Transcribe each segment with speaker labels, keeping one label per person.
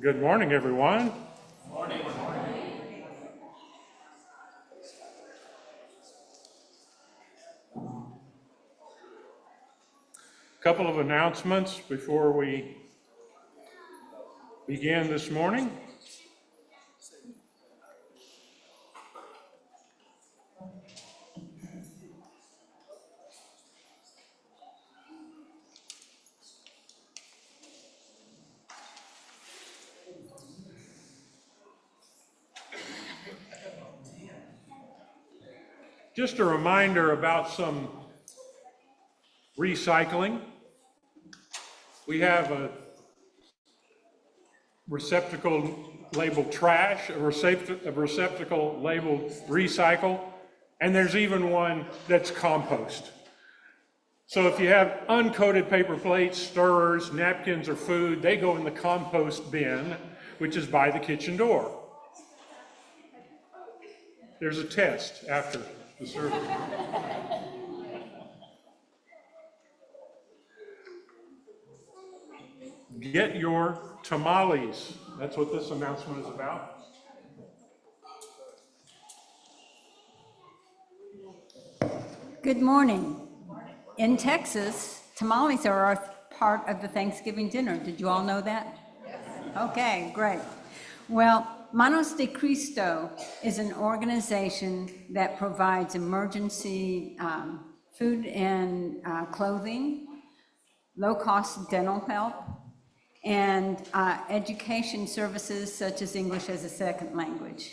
Speaker 1: Good morning, everyone.
Speaker 2: Morning.
Speaker 1: A couple of announcements before we begin this morning. Just a reminder about some recycling. We have a receptacle labeled trash, a receptacle labeled recycle, and there's even one that's compost. So if you have uncoated paper plates, stirrers, napkins, or food, they go in the compost bin, which is by the kitchen door. There's a test after the service. Get your tamales. That's what this announcement is about.
Speaker 3: Good morning. In Texas, tamales are a part of the Thanksgiving dinner. Did you all know that? Yes. Okay, great. Well, Manos de Cristo is an organization that provides emergency food and clothing, low-cost dental help, and education services such as English as a second language.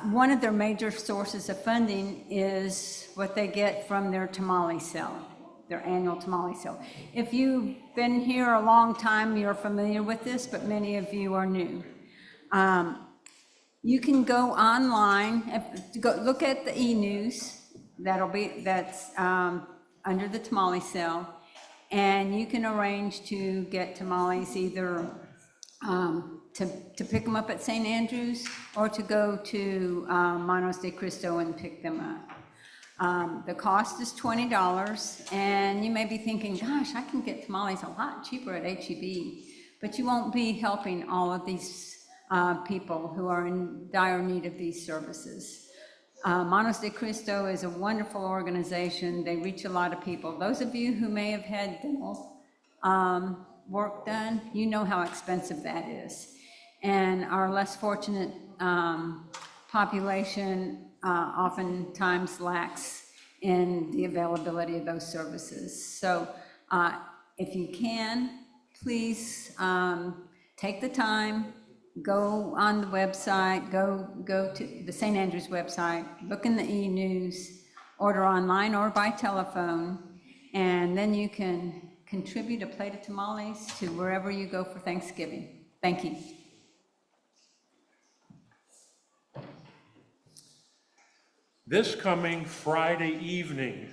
Speaker 3: One of their major sources of funding is what they get from their tamale sale, their annual tamale sale. If you've been here a long time, you're familiar with this, but many of you are new. You can go online, look at the e-news, that's under the tamale sale, and you can arrange to get tamales either to pick them up at St. Andrews or to go to Manos de Cristo and pick them up. The cost is $20, and you may be thinking, gosh, I can get tamales a lot cheaper at H-E-B, but you won't be helping all of these people who are in dire need of these services. Manos de Cristo is a wonderful organization. They reach a lot of people. Those of you who may have had dental work done, you know how expensive that is. And our less fortunate population oftentimes lacks in the availability of those services. So if you can, please take the time, go on the website, go to the St. Andrews website, look in the e-news, order online or by telephone, and then you can contribute a plate of tamales to wherever you go for Thanksgiving. Thank you.
Speaker 1: This coming Friday evening,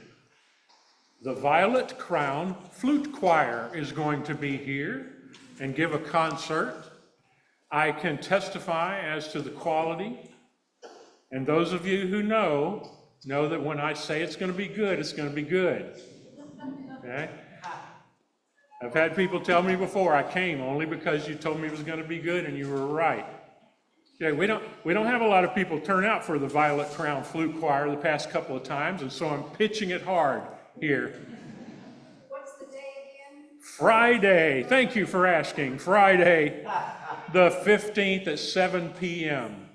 Speaker 1: the Violet Crown Flute Choir is going to be here and give a concert. I can testify as to the quality, and those of you who know that when I say it's going to be good, it's going to be good. Okay? I've had people tell me before, I came only because you told me it was going to be good, and you were right. Okay, we don't have a lot of people turn out for the Violet Crown Flute Choir the past couple of times, and so I'm pitching it hard here.
Speaker 4: What's the day again?
Speaker 1: Friday. Thank you for asking. Friday, the 15th at 7 p.m.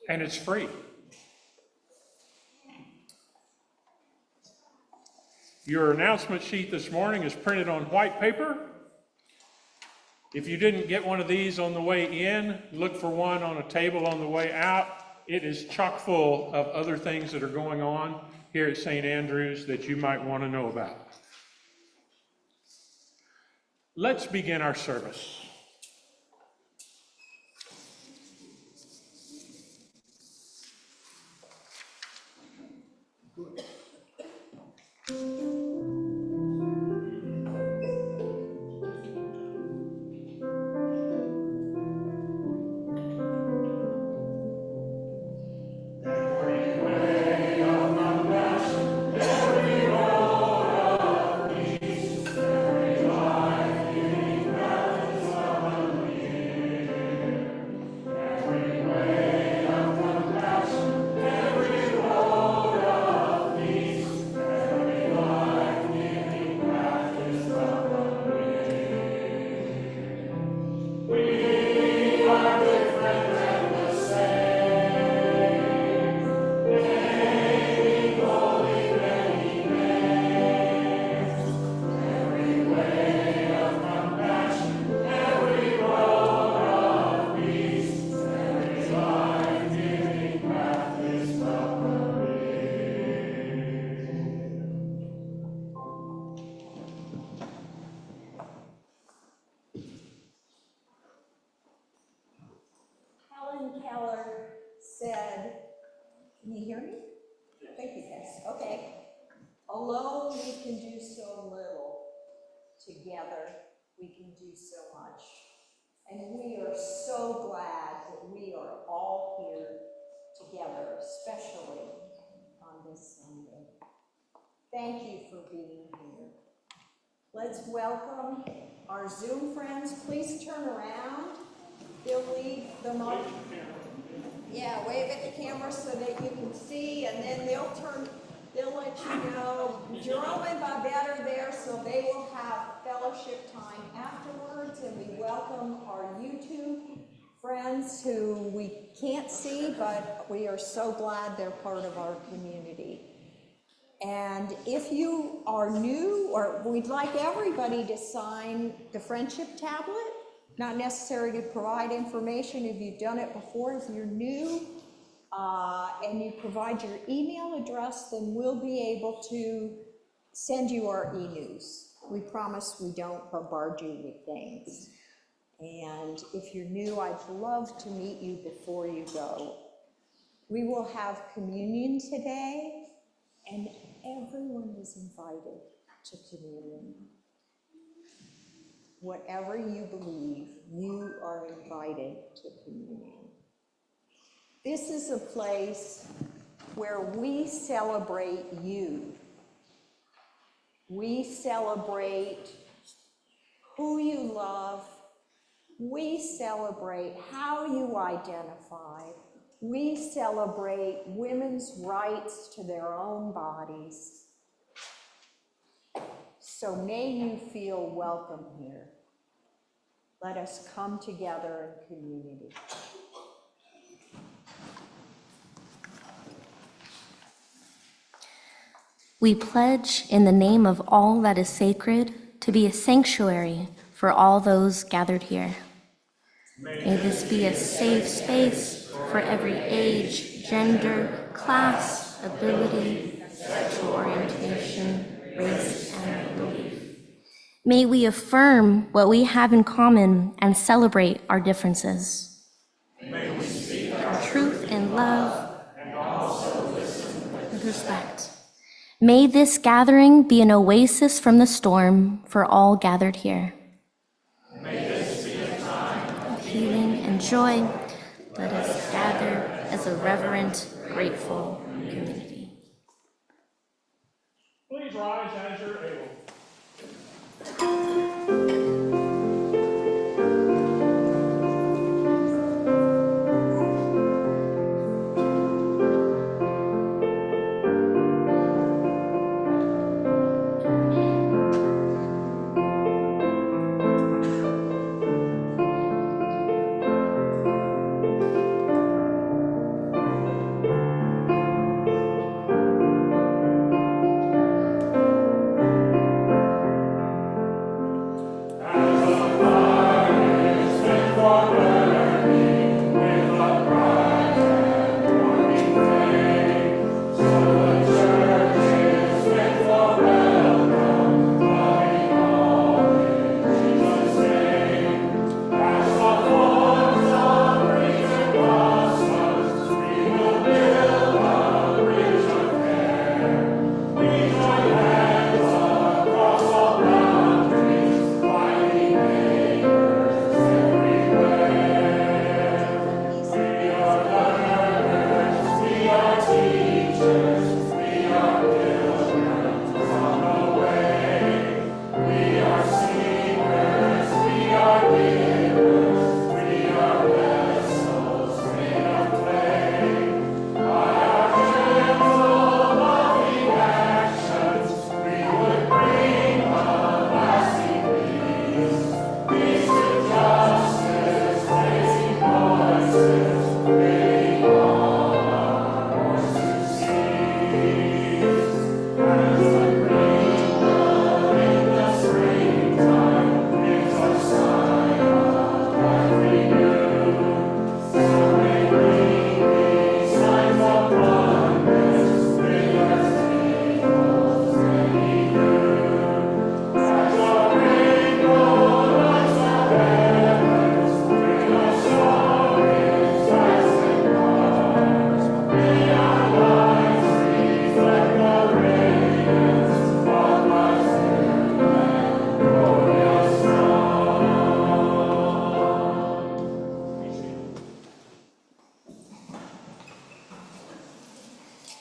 Speaker 1: And it's free. Your announcement sheet this morning is printed on white paper. If you didn't get one of these on the way in, look for one on a table on the way out. It is chock full of other things that are going on here at St. Andrews that you might want to know about. Let's begin our service.
Speaker 2: you hear me? Thank you, guys. Okay. Alone, we can do so little. Together, we can do so much. And we are so glad that we are all here together, especially on this Sunday. Thank you for being here. Let's welcome our Zoom friends. Please turn around. They'll leave the mic. Yeah, wave at the camera so that you can see, and then they'll let you know. Jerome and Babette are there, so they will have fellowship time afterwards, and we welcome our YouTube friends who we can't see, but we are so glad they're part of our community. And if you are new, or we'd like everybody to sign the friendship tablet, not necessary to provide information if you've done it before. If you're new and you provide your email address, then we'll be able to send you our e-news. We promise we don't bombard you with things. And if you're new, I'd love to meet you before you go. We will have communion today, and everyone is invited to communion. Whatever you believe, you are invited to communion. This is a place where we celebrate you. We celebrate who you love. We celebrate how you identify. We celebrate women's rights to their own bodies. So may you feel welcome here. Let us come together in community.
Speaker 5: We pledge in the name of all that is sacred to be a sanctuary for all those gathered here. May this be a safe space for every age, gender, class, ability, sexual orientation, race, and belief. May we affirm what we have in common and celebrate our differences. May we speak our truth in love and also listen with respect. May this gathering be an oasis from the storm for all gathered here. May this be a time of healing and joy. Let us gather as a reverent, grateful community.
Speaker 1: Please rise as you're able.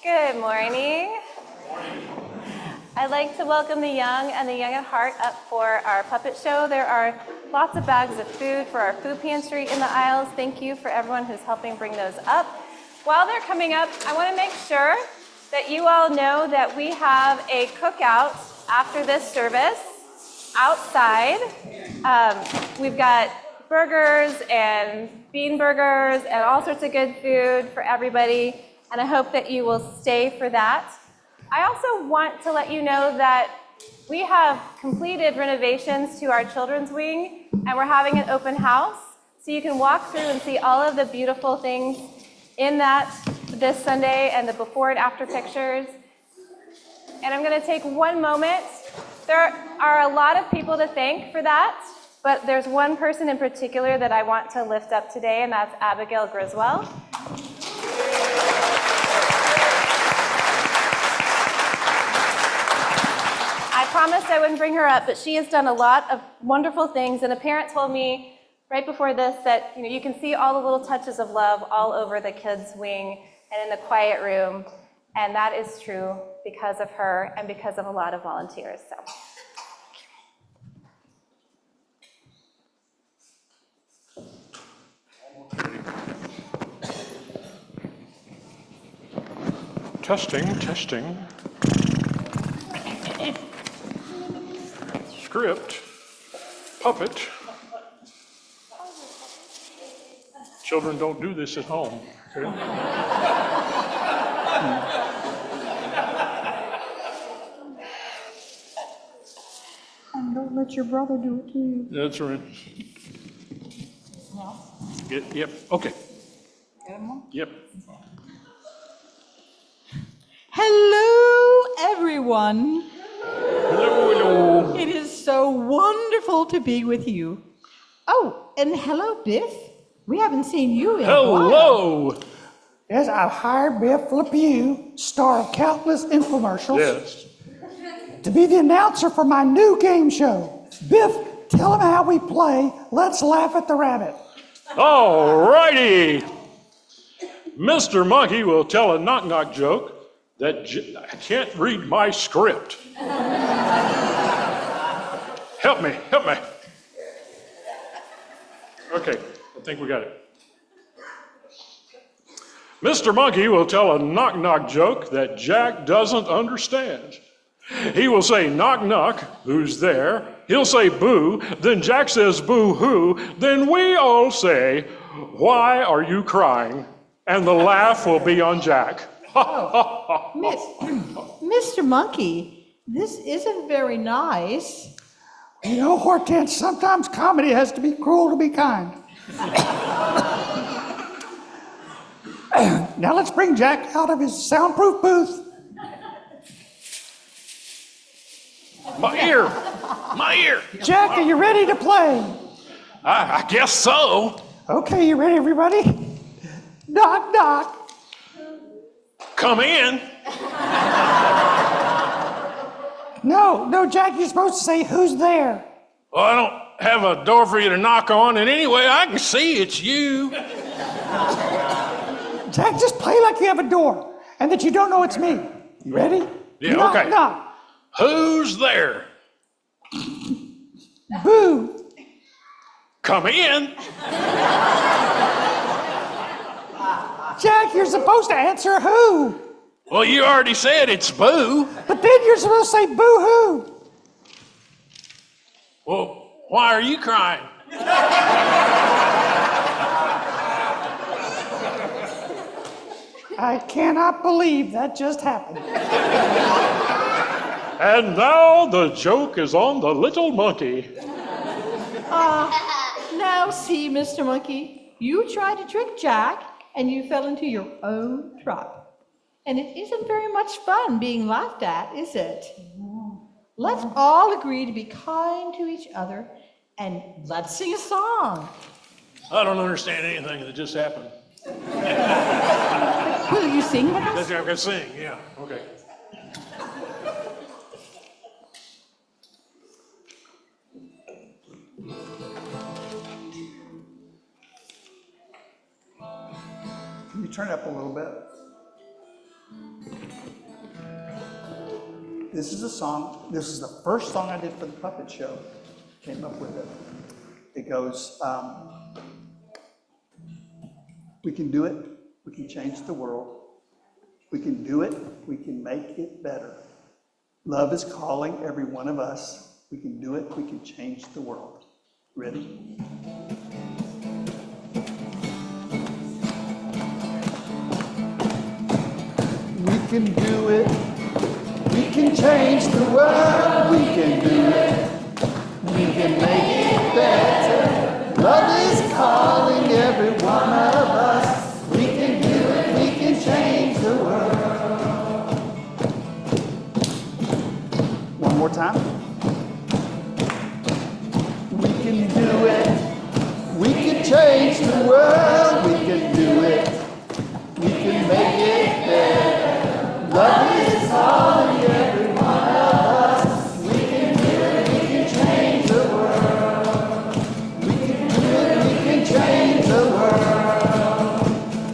Speaker 6: Good morning. I'd like to welcome the young and the young at heart up for our puppet show. There are lots of bags of food for our food pantry in the aisles. Thank you for everyone who's helping bring those up. While they're coming up, I want to make sure that you all know that we have a cookout after this service outside. We've got burgers and bean burgers and all sorts of good food for everybody, and I hope that you will stay for that. I also want to let you know that we have completed renovations to our children's wing, and we're having an open house, so you can walk through and see all of the beautiful things in that this Sunday and the before and after pictures. And I'm going to take one moment. There are a lot of people to thank for that, but there's one person in particular that I want to lift up today, and that's Abigail Griswold. I promised I wouldn't bring her up, but she has done a lot of wonderful things, and a parent told me right before this that you can see all the little touches of love all over the kids' wing and in the quiet room, and that is true because of her and because of a lot of volunteers. So.
Speaker 1: Testing. Script, puppet. Children don't do this at home. Okay?
Speaker 7: And don't let your brother do it to you.
Speaker 1: That's right. Yep, okay. Yep.
Speaker 7: Hello, everyone.
Speaker 1: Hello.
Speaker 7: It is so wonderful to be with you. Oh, and hello, Biff. We haven't seen you in a while.
Speaker 1: Hello.
Speaker 8: Yes, I've hired Biff LePew, star of countless infomercials,
Speaker 1: Yes.
Speaker 8: to be the announcer for my new game show. Biff, tell them how we play Let's Laugh at the Rabbit.
Speaker 1: All righty. Mr. Monkey will tell a knock-knock joke that I can't read my script. Help me. Okay, I think we got it. Mr. Monkey will tell a knock-knock joke that Jack doesn't understand. He will say, knock, knock, who's there? He'll say, boo, then Jack says, boo-hoo, then we all say, why are you crying? And the laugh will be on Jack.
Speaker 7: Mr. Monkey, this isn't very nice.
Speaker 8: You know, Hortense, sometimes comedy has to be cruel to be kind. Now let's bring Jack out of his soundproof booth.
Speaker 1: My ear.
Speaker 8: Jack, are you ready to play?
Speaker 1: I guess so.
Speaker 8: Okay, you ready, everybody? Knock, knock.
Speaker 1: Come in.
Speaker 8: No, Jack, you're supposed to say, who's there?
Speaker 1: Well, I don't have a door for you to knock on, and anyway, I can see it's you.
Speaker 8: Jack, just play like you have a door and that you don't know it's me. You ready?
Speaker 1: Yeah,
Speaker 8: knock,
Speaker 1: okay.
Speaker 8: Knock.
Speaker 1: Who's there?
Speaker 8: Boo.
Speaker 1: Come in.
Speaker 8: Jack, you're supposed to answer who?
Speaker 1: Well, you already said it's Boo.
Speaker 8: But then you're supposed to say boo-hoo.
Speaker 1: Well, why are you crying?
Speaker 8: I cannot believe that just happened.
Speaker 1: And now the joke is on the little monkey.
Speaker 7: Now see, Mr. Monkey, you tried to trick Jack and you fell into your own trap. And it isn't very much fun being laughed at, is it? Let's all agree to be kind to each other and let's sing a song.
Speaker 1: I don't understand anything that just happened.
Speaker 7: Will you sing with us?
Speaker 1: I can sing, yeah, okay.
Speaker 8: Can you turn it up a little bit?
Speaker 9: this is a song, this is the first song I did for the puppet show. Came up with it. It goes, we can do it, we can change the world. We can do it, we can make it better. Love is calling every one of us. We can do it, we can change the world. Ready? We can do it, we can change the world. We can do it, we can make it better. Love is calling every one of us. We can do it, we can change the world. One more time. We can do it, we can change the world. We can do it, we can make it better. Love is calling every one of us. We can do it, we can change the world. We can do it, we can change the world.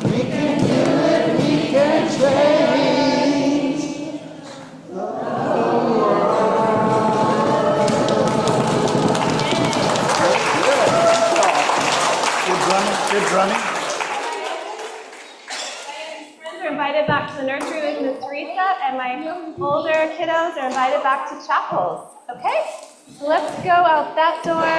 Speaker 9: We can do it, we can change the world. Good drumming, good drumming.
Speaker 6: Friends are invited back to the nursery with Miss Teresa, and my older kiddos are invited back to chapels. Okay? So let's go out that door.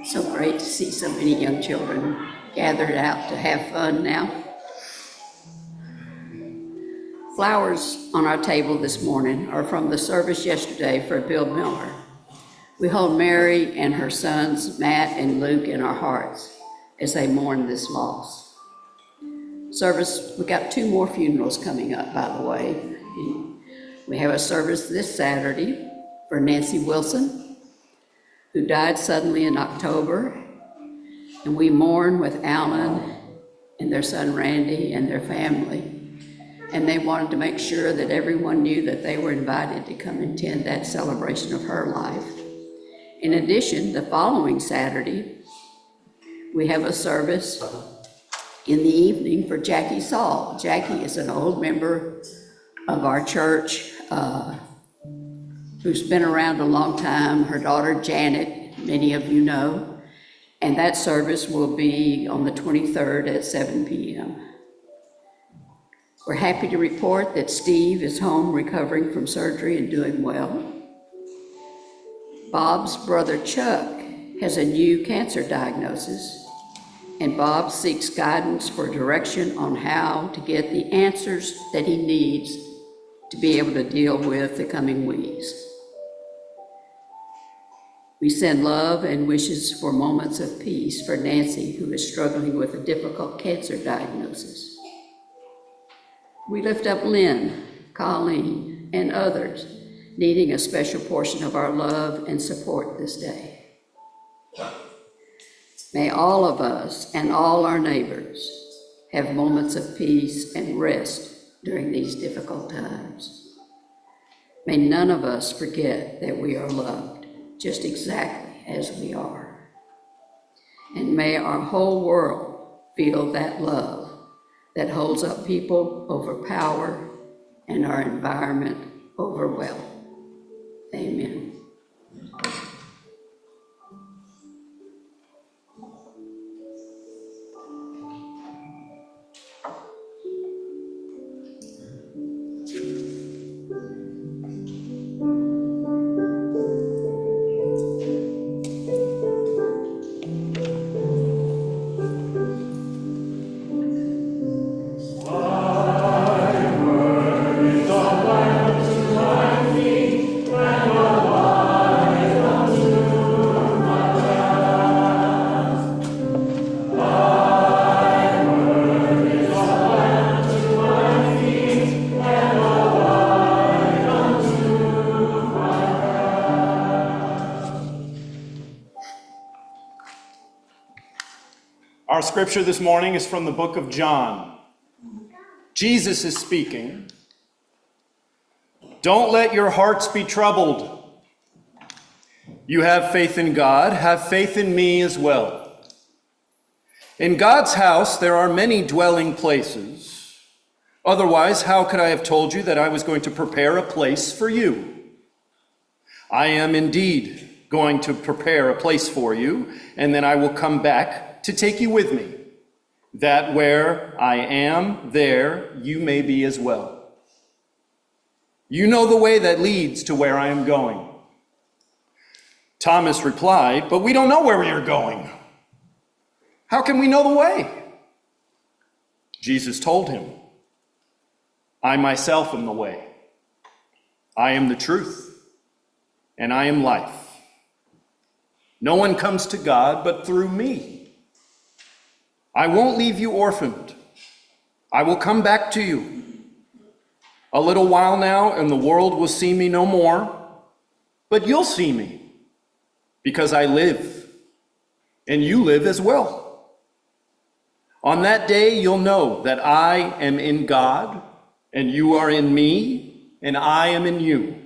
Speaker 10: So great to see so many young children gathered out to have fun now. Flowers on our table this morning are from the service yesterday for Bill Miller. We hold Mary and her sons, Matt and Luke, in our hearts as they mourn this loss. Service, we got 2 more funerals coming up, by the way. We have a service this Saturday for Nancy Wilson, who died suddenly in October, and we mourn with Alan and their son Randy and their family. And they wanted to make sure that everyone knew that they were invited to come and attend that celebration of her life. In addition, the following Saturday, we have a service in the evening for Jackie Saul. Jackie is an old member of our church who's been around a long time. Her daughter Janet, many of you know, and that service will be on the 23rd at 7 p.m. We're happy to report that Steve is home recovering from surgery and doing well. Bob's brother Chuck has a new cancer diagnosis, and Bob seeks guidance for direction on how to get the answers that he needs to be able to deal with the coming weeks. We send love and wishes for moments of peace for Nancy, who is struggling with a difficult cancer diagnosis. We lift up Lynn, Colleen, and others needing a special portion of our love and support this day. May all of us and all our neighbors have moments of peace and rest during these difficult times. May none of us forget that we are loved just exactly as we are. And may our whole world feel that love that holds up people over power and our environment over wealth. Amen.
Speaker 1: Thy word is a lamp to my feet and a light
Speaker 11: Our scripture this morning is from the book of John. Jesus is speaking. Don't let your hearts be troubled. You have faith in God, have faith in me as well. In God's house there are many dwelling places. Otherwise, how could I have told you that I was going to prepare a place for you? I am indeed going to prepare a place for you, and then I will come back to take you with me, that where I am, there you may be as well. You know the way that leads to where I am going. Thomas replied, but we don't know where we are going. How can we know the way? Jesus told him, I myself am the way. I am the truth, and I am life. No one comes to God but through me. I won't leave you orphaned. I will come back to you. A little while now, and the world will see me no more, but you'll see me, because I live, and you live as well. On that day, you'll know that I am in God, and you are in me, and I am in you.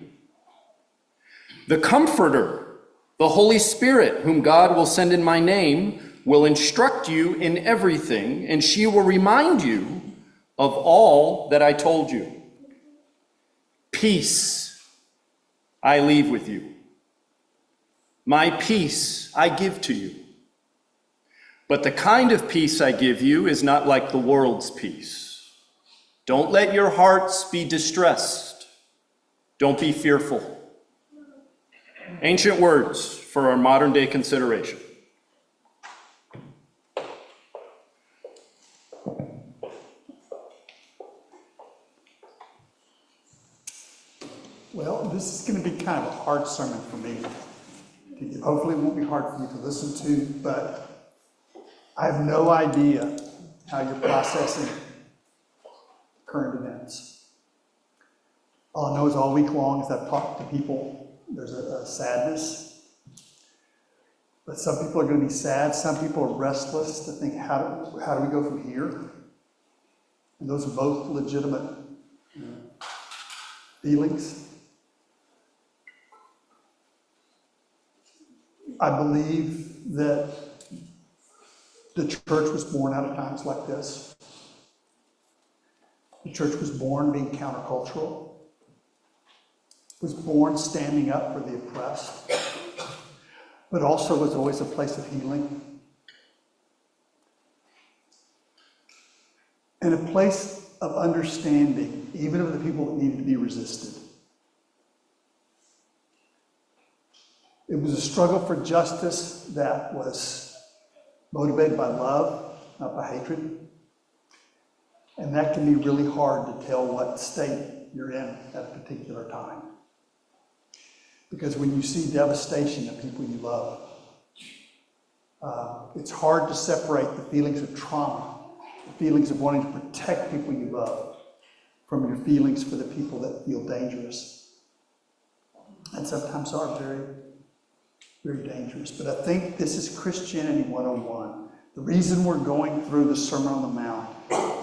Speaker 11: The Comforter, the Holy Spirit, whom God will send in my name, will instruct you in everything, and she will remind you of all that I told you. Peace I leave with you. My peace I give to you. But the kind of peace I give you is not like the world's peace. Don't let your hearts be distressed. Don't be fearful. Ancient words for our modern day consideration.
Speaker 9: Well, this is going to be kind of a hard sermon for me. Hopefully it won't be hard for you to listen to, but I have no idea how you're processing current events. All I know is all week long as I've talked to people, there's a sadness. But some people are going to be sad. Some people are restless to think, how do we go from here? And those are both legitimate feelings. I believe that the church was born out of times like this. The church was born being countercultural. Was born standing up for the oppressed, but also was always a place of healing. And a place of understanding, even of the people that needed to be resisted. It was a struggle for justice that was motivated by love, not by hatred. And that can be really hard to tell what state you're in at a particular time. Because when you see devastation of people you love, it's hard to separate the feelings of trauma, the feelings of wanting to protect people you love, from your feelings for the people that feel dangerous. And sometimes are very, very dangerous. But I think this is Christianity 101. The reason we're going through the Sermon on the Mount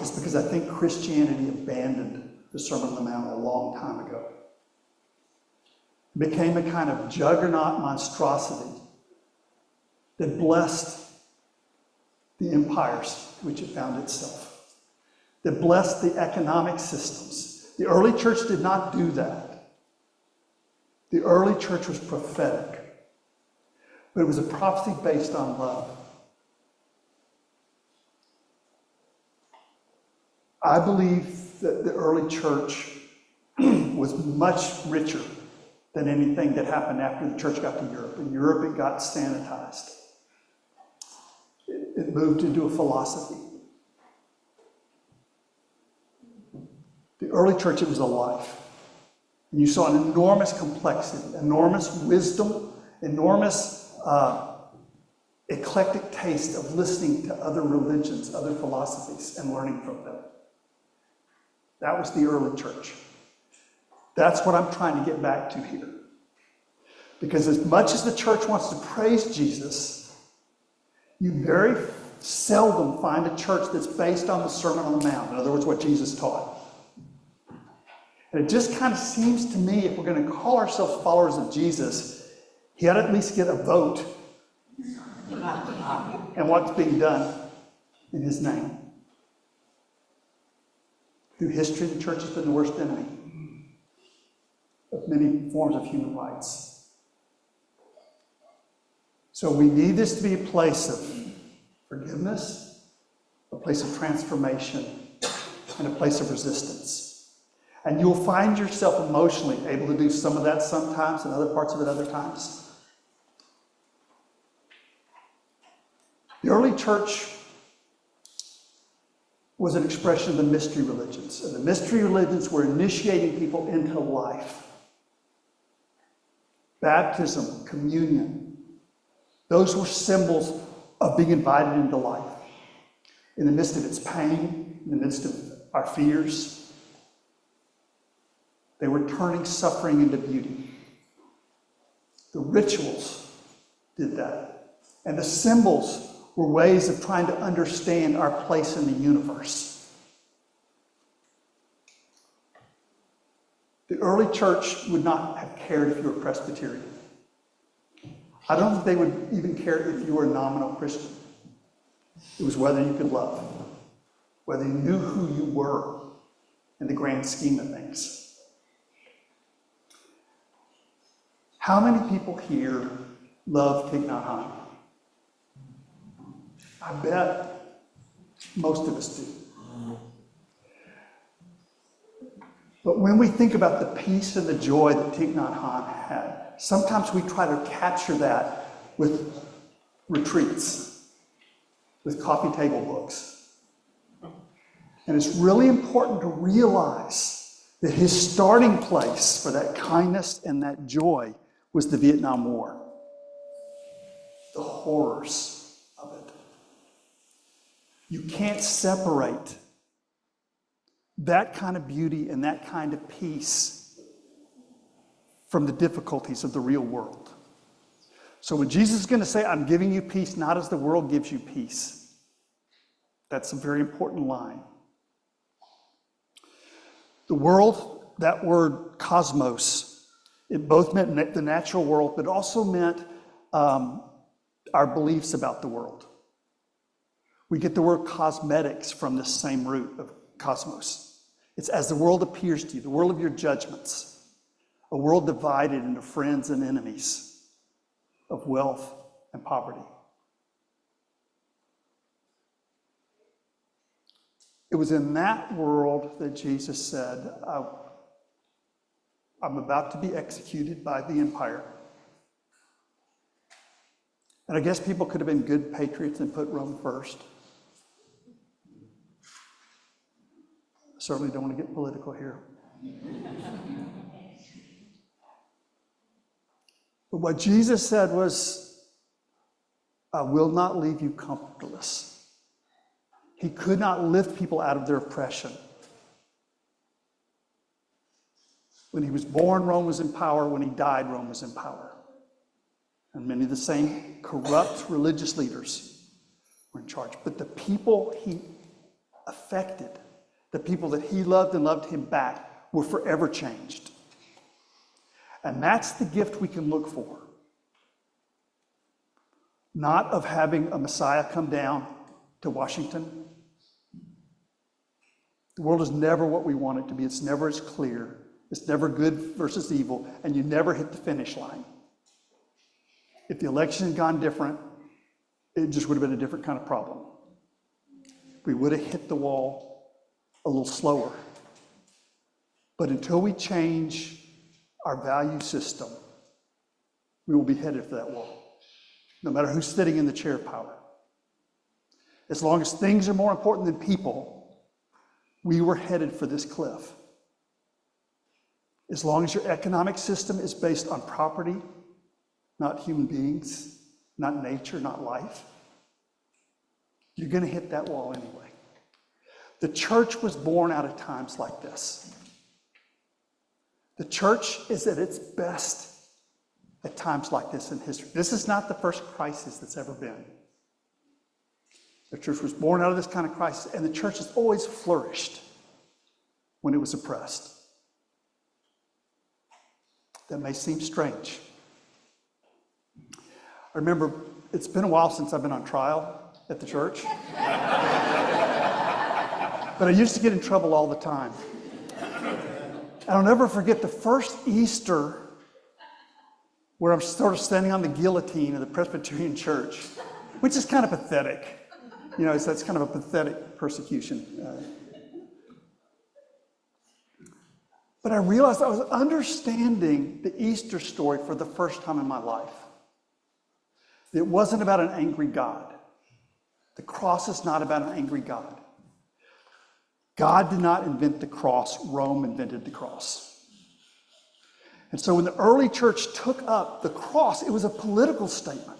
Speaker 9: is because I think Christianity abandoned the Sermon on the Mount a long time ago. It became a kind of juggernaut monstrosity that blessed the empires in which it found itself, that blessed the economic systems. The early church did not do that. The early church was prophetic, but it was a prophecy based on love. I believe that the early church was much richer than anything that happened after the church got to Europe. In Europe, it got sanitized. It moved into a philosophy. The early church, it was a life. And you saw an enormous complexity, enormous wisdom, enormous eclectic taste of listening to other religions, other philosophies, and learning from them. That was the early church. That's what I'm trying to get back to here. Because as much as the church wants to praise Jesus, you very seldom find a church that's based on the Sermon on the Mount. In other words, what Jesus taught. And it just kind of seems to me, if we're going to call ourselves followers of Jesus, he ought to at least get a vote and what's being done in his name. Through history, the church has been the worst enemy of many forms of human rights. So we need this to be a place of forgiveness, a place of transformation, and a place of resistance. And you'll find yourself emotionally able to do some of that sometimes and other parts of it other times. The early church was an expression of the mystery religions. And the mystery religions were initiating people into life. Baptism, communion, those were symbols of being invited into life. In the midst of its pain, in the midst of our fears, they were turning suffering into beauty. The rituals did that. And the symbols were ways of trying to understand our place in the universe. The early church would not have cared if you were Presbyterian. I don't think they would even care if you were a nominal Christian. It was whether you could love, whether you knew who you were in the grand scheme of things. How many people here love Thich Nhat Hanh? I bet most of us do. But when we think about the peace and the joy that Thich Nhat Hanh had, sometimes we try to capture that with retreats, with coffee table books. And it's really important to realize that his starting place for that kindness and that joy was the Vietnam War. The horrors of it. You can't separate that kind of beauty and that kind of peace from the difficulties of the real world. So when Jesus is going to say, I'm giving you peace, not as the world gives you peace, that's a very important line. The world, that word cosmos, it both meant the natural world, but also meant our beliefs about the world. We get the word cosmetics from this same root of cosmos. It's as the world appears to you, the world of your judgments, a world divided into friends and enemies, of wealth and poverty. It was in that world that Jesus said, I'm about to be executed by the empire. And I guess people could have been good patriots and put Rome first. Certainly don't want to get political here. But what Jesus said was, I will not leave you comfortless. He could not lift people out of their oppression. When he was born, Rome was in power. When he died, Rome was in power. And many of the same corrupt religious leaders were in charge. But the people he affected, the people that he loved and loved him back, were forever changed. And that's the gift we can look for. Not of having a Messiah come down to Washington. The world is never what we want it to be. It's never as clear. It's never good versus evil, and you never hit the finish line. If the election had gone different, it just would have been a different kind of problem. We would have hit the wall a little slower. But until we change our value system, we will be headed for that wall, no matter who's sitting in the chair of power. As long as things are more important than people, we were headed for this cliff. As long as your economic system is based on property, not human beings, not nature, not life, you're going to hit that wall anyway. The church was born out of times like this. The church is at its best at times like this in history. This is not the first crisis that's ever been. The church was born out of this kind of crisis, and the church has always flourished when it was oppressed. That may seem strange. I remember it's been a while since I've been on trial at the church. But I used to get in trouble all the time. And I'll never forget the first Easter where I'm sort of standing on the guillotine of the Presbyterian church, which is kind of pathetic. You know, that's kind of a pathetic persecution. But I realized I was understanding the Easter story for the first time in my life. It wasn't about an angry God. The cross is not about an angry God. God did not invent the cross, Rome invented the cross. And so when the early church took up the cross, it was a political statement.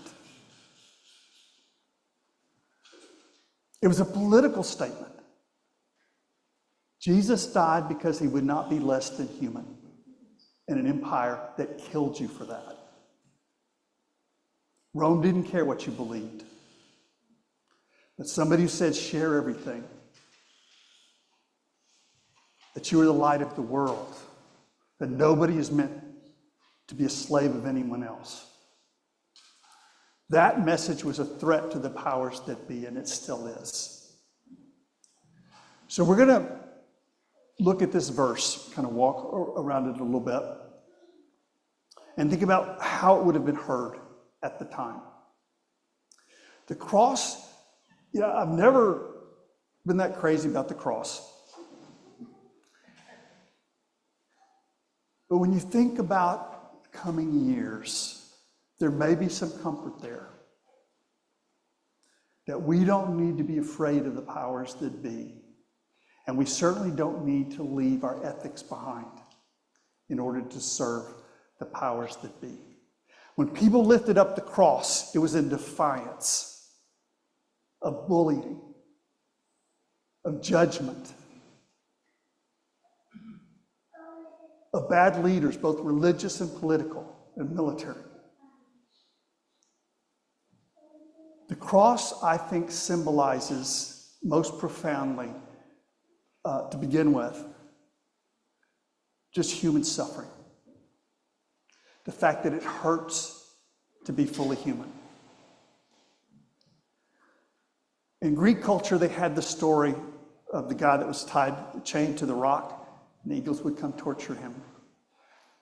Speaker 9: It was a political statement. Jesus died because he would not be less than human in an empire that killed you for that. Rome didn't care what you believed. But somebody who said, share everything, that you are the light of the world, that nobody is meant to be a slave of anyone else. That message was a threat to the powers that be, and it still is. So we're going to look at this verse, kind of walk around it a little bit, and think about how it would have been heard at the time. The cross, I've never been that crazy about the cross. But when you think about coming years, there may be some comfort there. That we don't need to be afraid of the powers that be. And we certainly don't need to leave our ethics behind in order to serve the powers that be. When people lifted up the cross, it was in defiance of bullying, of judgment, of bad leaders, both religious and political and military. The cross, I think, symbolizes most profoundly, to begin with, just human suffering. The fact that it hurts to be fully human. In Greek culture, they had the story of the guy that was chained to the rock, and the eagles would come torture him.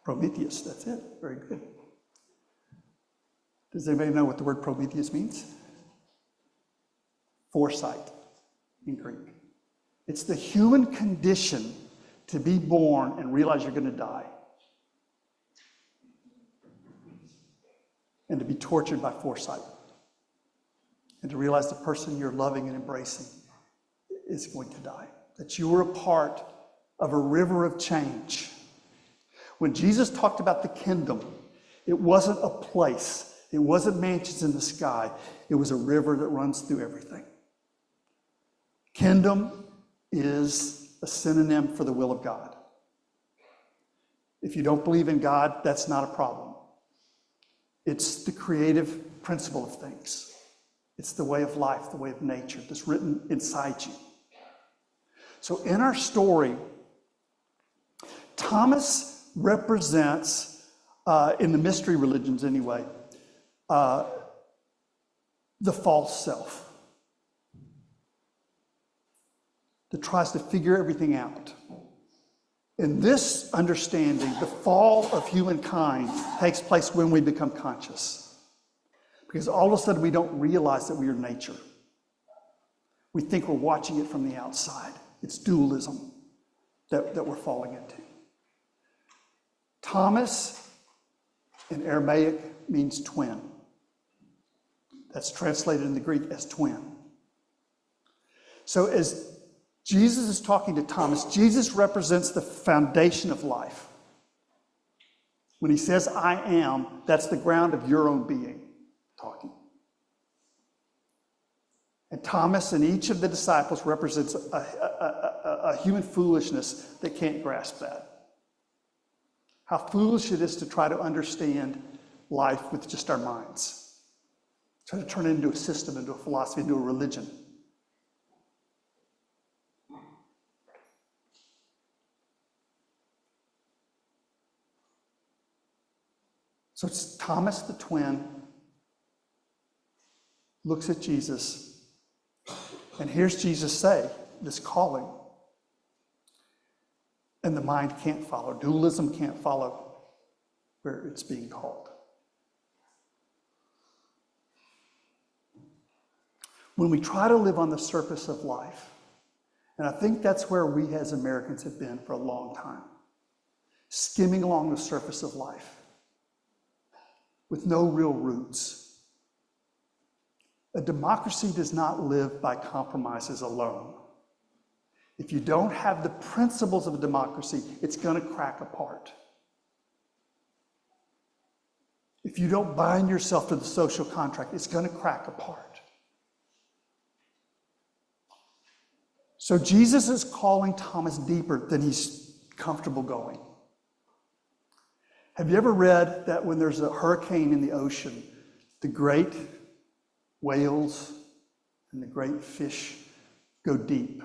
Speaker 9: Prometheus, that's it. Very good. Does anybody know what the word Prometheus means? Foresight in Greek. It's the human condition to be born and realize you're going to die. And to be tortured by foresight. And to realize the person you're loving and embracing is going to die. That you are a part of a river of change. When Jesus talked about the kingdom, it wasn't a place. It wasn't mansions in the sky. It was a river that runs through everything. Kingdom is a synonym for the will of God. If you don't believe in God, that's not a problem. It's the creative principle of things. It's the way of life, the way of nature that's written inside you. So in our story, Thomas represents, in the mystery religions anyway, the false self that tries to figure everything out. In this understanding, the fall of humankind takes place when we become conscious. Because all of a sudden we don't realize that we are nature. We think we're watching it from the outside. It's dualism that we're falling into. Thomas in Aramaic means twin. That's translated in the Greek as twin. So as Jesus is talking to Thomas, Jesus represents the foundation of life. When he says, I am, that's the ground of your own being talking. And Thomas and each of the disciples represents a human foolishness that can't grasp that. How foolish it is to try to understand life with just our minds. Try to turn it into a system, into a philosophy, into a religion. So it's Thomas the twin looks at Jesus and hears Jesus say this calling. And the mind can't follow. Dualism can't follow where it's being called. When we try to live on the surface of life, and I think that's where we as Americans have been for a long time, skimming along the surface of life with no real roots. A democracy does not live by compromises alone. If you don't have the principles of a democracy, it's going to crack apart. If you don't bind yourself to the social contract, it's going to crack apart. So Jesus is calling Thomas deeper than he's comfortable going. Have you ever read that when there's a hurricane in the ocean, the great whales and the great fish go deep?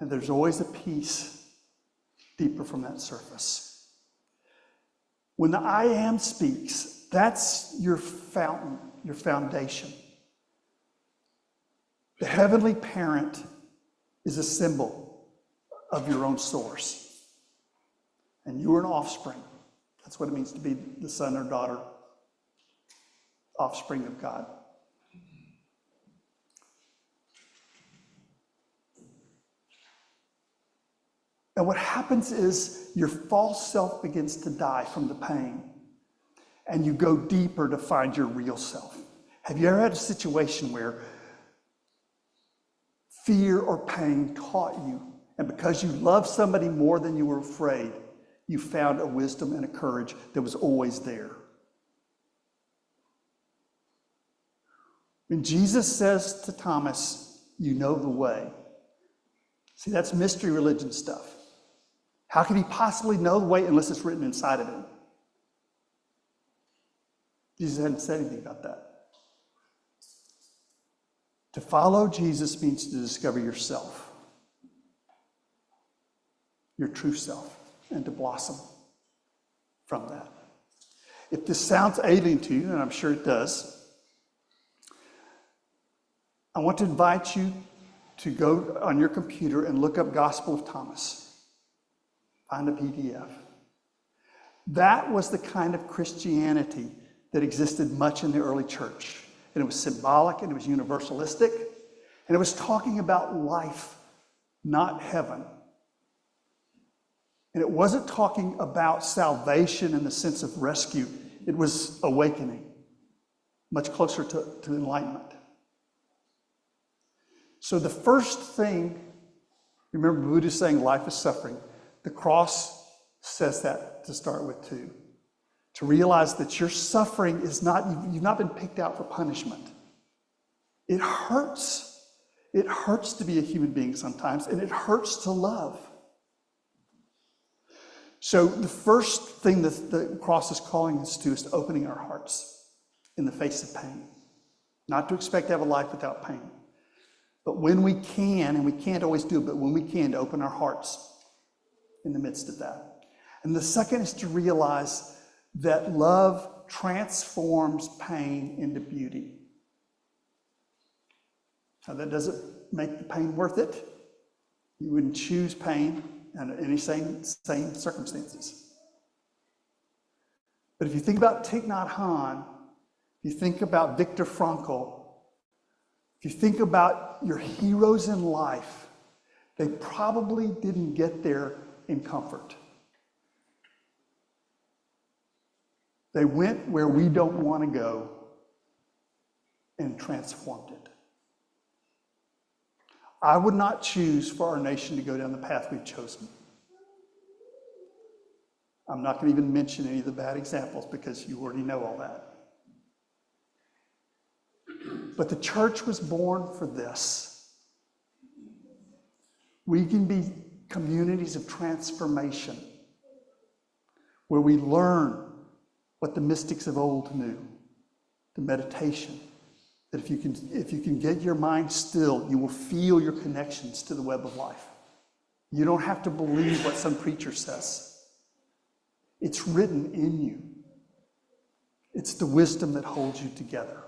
Speaker 9: And there's always a piece deeper from that surface. When the I Am speaks, that's your fountain, your foundation. The heavenly parent is a symbol of your own source. And you are an offspring. That's what it means to be the son or daughter, offspring of God. And what happens is your false self begins to die from the pain, and you go deeper to find your real self. Have you ever had a situation where fear or pain taught you, and because you loved somebody more than you were afraid, you found a wisdom and a courage that was always there? When Jesus says to Thomas, "You know the way," see, that's mystery religion stuff. How can he possibly know the way unless it's written inside of him? Jesus hadn't said anything about that. To follow Jesus means to discover yourself, your true self, and to blossom from that. If this sounds alien to you, and I'm sure it does, I want to invite you to go on your computer and look up Gospel of Thomas. Find a PDF. That was the kind of Christianity that existed much in the early church. And it was symbolic, and it was universalistic, and it was talking about life, not heaven. And it wasn't talking about salvation in the sense of rescue. It was awakening, much closer to enlightenment. So the first thing, remember Buddha saying life is suffering. The cross says that to start with too. To realize that your suffering is not, you've not been picked out for punishment. It hurts. It hurts to be a human being sometimes, and it hurts to love. So the first thing that the cross is calling us to is to opening our hearts in the face of pain. Not to expect to have a life without pain. But when we can, and we can't always do it, but when we can, to open our hearts in the midst of that. And the second is to realize that love transforms pain into beauty. Now, that doesn't make the pain worth it. You wouldn't choose pain under any same circumstances. But if you think about Thich Nhat Hanh, if you think about Viktor Frankl, if you think about your heroes in life, they probably didn't get there in comfort. They went where we don't want to go and transformed it. I would not choose for our nation to go down the path we've chosen. I'm not going to even mention any of the bad examples because you already know all that. But the church was born for this. We can be communities of transformation where we learn what the mystics of old knew, the meditation, that if you can get your mind still, you will feel your connections to the web of life. You don't have to believe what some preacher says. It's written in you. It's the wisdom that holds you together.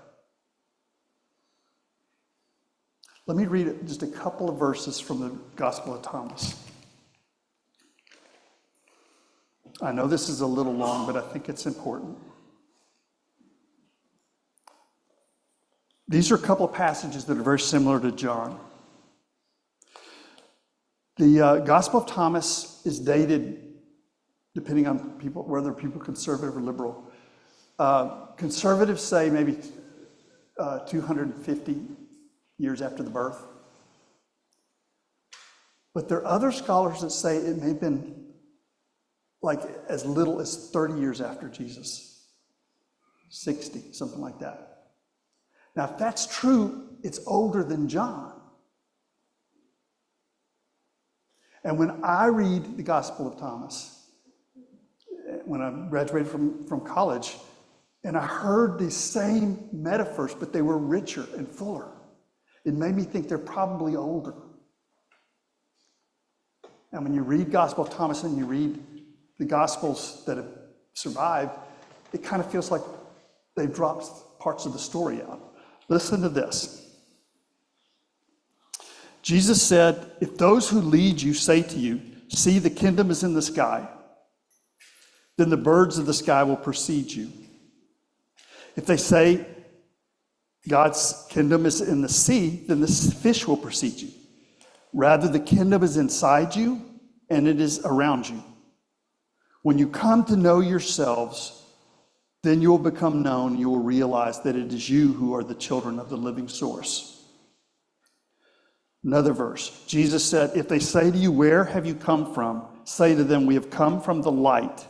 Speaker 9: Let me read just a couple of verses from the Gospel of Thomas. I know this is a little long, but I think it's important. These are a couple of passages that are very similar to John. The Gospel of Thomas is dated, depending on people, whether people are conservative or liberal. Conservatives say maybe 250 years after the birth. But there are other scholars that say it may have been like as little as 30 years after Jesus, 60, something like that. Now, if that's true, it's older than John. And when I read the Gospel of Thomas, when I graduated from college, and I heard these same metaphors, but they were richer and fuller, it made me think they're probably older. And when you read Gospel of Thomas and you read the Gospels that have survived, it kind of feels like they've dropped parts of the story out. Listen to this. Jesus said, if those who lead you say to you, see, the kingdom is in the sky, then the birds of the sky will precede you. If they say, God's kingdom is in the sea, then the fish will precede you. Rather, the kingdom is inside you, and it is around you. When you come to know yourselves, then you will become known. You will realize that it is you who are the children of the living source. Another verse. Jesus said, if they say to you, where have you come from? Say to them, we have come from the light,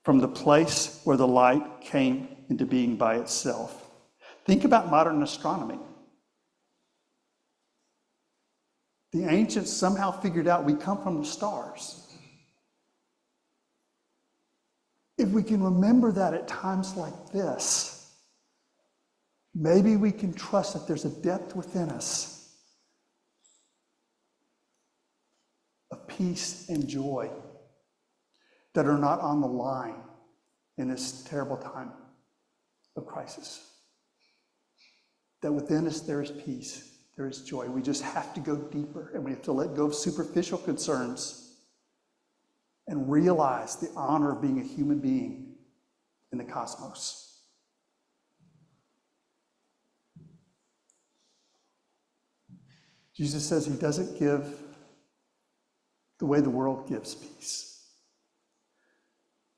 Speaker 9: from the place where the light came into being by itself. Think about modern astronomy. The ancients somehow figured out we come from the stars. If we can remember that at times like this, maybe we can trust that there's a depth within us of peace and joy that are not on the line in this terrible time of crisis. That within us there is peace, there is joy. We just have to go deeper, and we have to let go of superficial concerns and realize the honor of being a human being in the cosmos. Jesus says he doesn't give the way the world gives peace.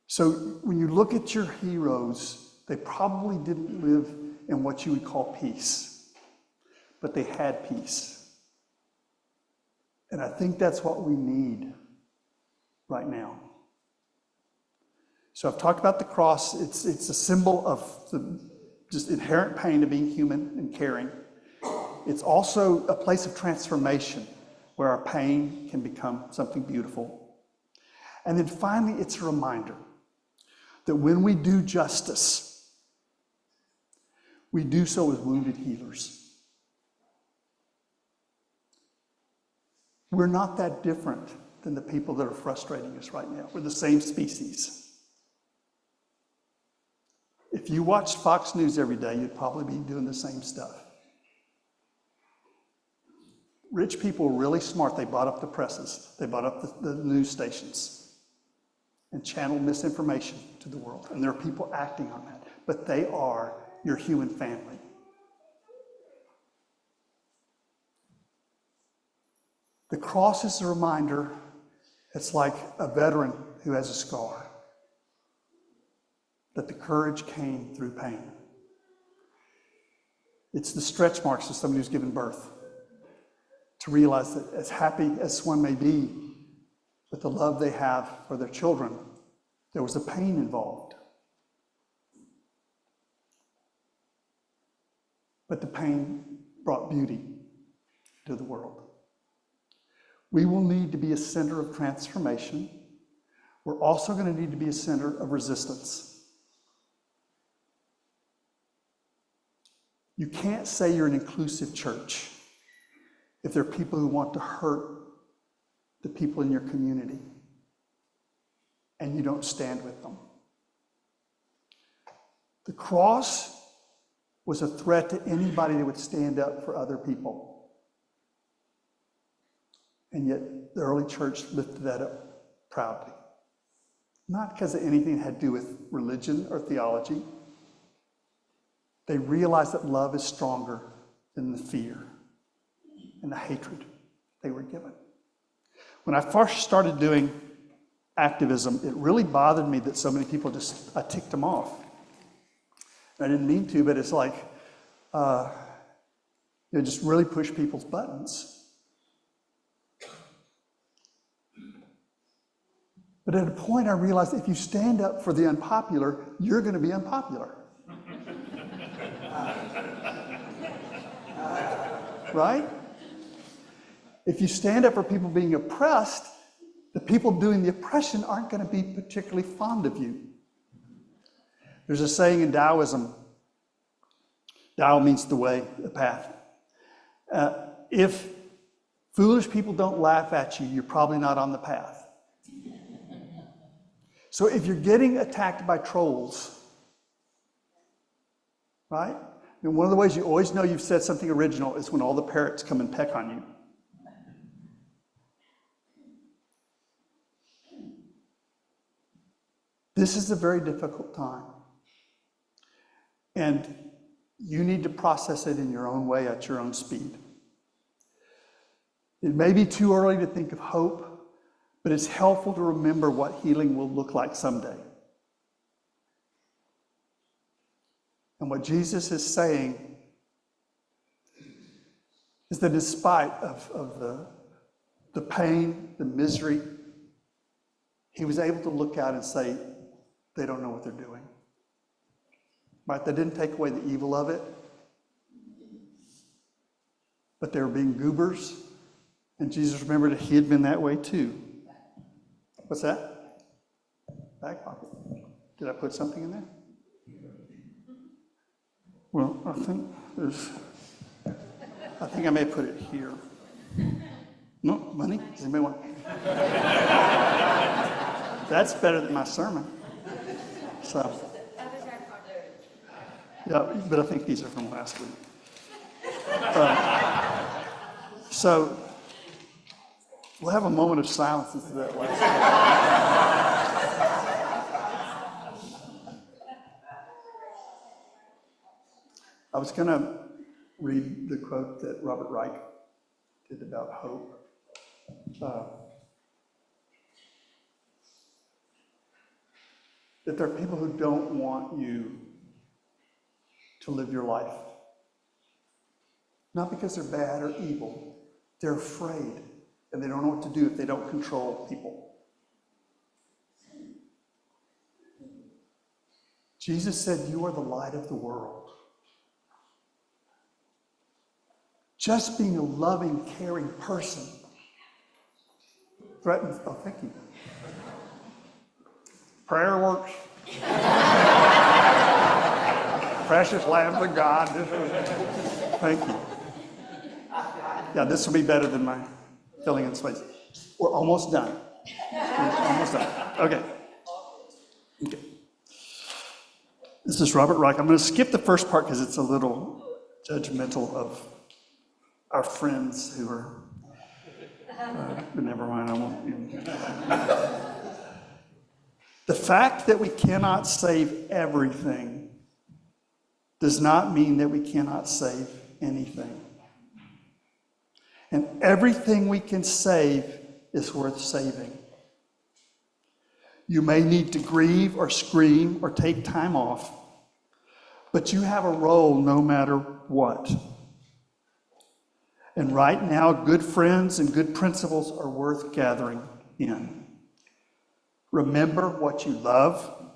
Speaker 9: So when you look at your heroes, they probably didn't live in what you would call peace, but they had peace. And I think that's what we need right now. So I've talked about the cross. It's a symbol of the just inherent pain of being human and caring. It's also a place of transformation where our pain can become something beautiful. And then finally, it's a reminder that when we do justice, we do so as wounded healers. We're not that different than the people that are frustrating us right now. We're the same species. If you watched Fox News every day, you'd probably be doing the same stuff. Rich people were really smart. They bought up the presses. They bought up the news stations and channeled misinformation to the world. And there are people acting on that. But they are your human family. The cross is a reminder. It's like a veteran who has a scar, that the courage came through pain. It's the stretch marks of somebody who's given birth, to realize that as happy as one may be with the love they have for their children, there was a pain involved. But the pain brought beauty to the world. We will need to be a center of transformation. We're also going to need to be a center of resistance. You can't say you're an inclusive church if there are people who want to hurt the people in your community. and you don't stand with them. The cross was a threat to anybody that would stand up for other people. And yet the early church lifted that up proudly. Not because of anything that had to do with religion or theology. They realized that love is stronger than the fear and the hatred they were given. When I first started doing activism, it really bothered me that so many people I ticked them off. I didn't mean to, but it's like, just really push people's buttons. But at a point I realized if you stand up for the unpopular, you're going to be unpopular. Right? If you stand up for people being oppressed, the people doing the oppression aren't going to be particularly fond of you. There's a saying in Taoism, Tao means the way, the path. If foolish people don't laugh at you, you're probably not on the path. So if you're getting attacked by trolls, right? And one of the ways you always know you've said something original is when all the parrots come and peck on you. This is a very difficult time. And you need to process it in your own way at your own speed. It may be too early to think of hope, but it's helpful to remember what healing will look like someday. And what Jesus is saying is that in spite of the pain, the misery, he was able to look out and say, they don't know what they're doing. Right? They didn't take away the evil of it, but they were being goobers, and Jesus remembered that he had been that way too. What's that? Back pocket. Did I put something in there? Well, I think I may put it here. No, money? Does anybody want? That's better than my sermon. So, yeah, but I think these are from last week. So, we'll have a moment of silence into that last week. I was going to read the quote that Robert Reich did about hope. That there are people who don't want you to live your life. Not because they're bad or evil. They're afraid, and they don't know what to do if they don't control people. Jesus said, "You are the light of the world." Just being a loving, caring person threatens. Oh, thank you. Prayer works. Precious lambs of God. Thank you. Yeah, this will be better than my filling in space. We're almost done. Almost done. Okay. This is Robert Reich. I'm going to skip the first part because it's a little judgmental of our friends who are. Never mind. I won't. The fact that we cannot save everything does not mean that we cannot save anything. And everything we can save is worth saving. You may need to grieve or scream or take time off, but you have a role no matter what. And right now, good friends and good principles are worth gathering in. Remember what you love.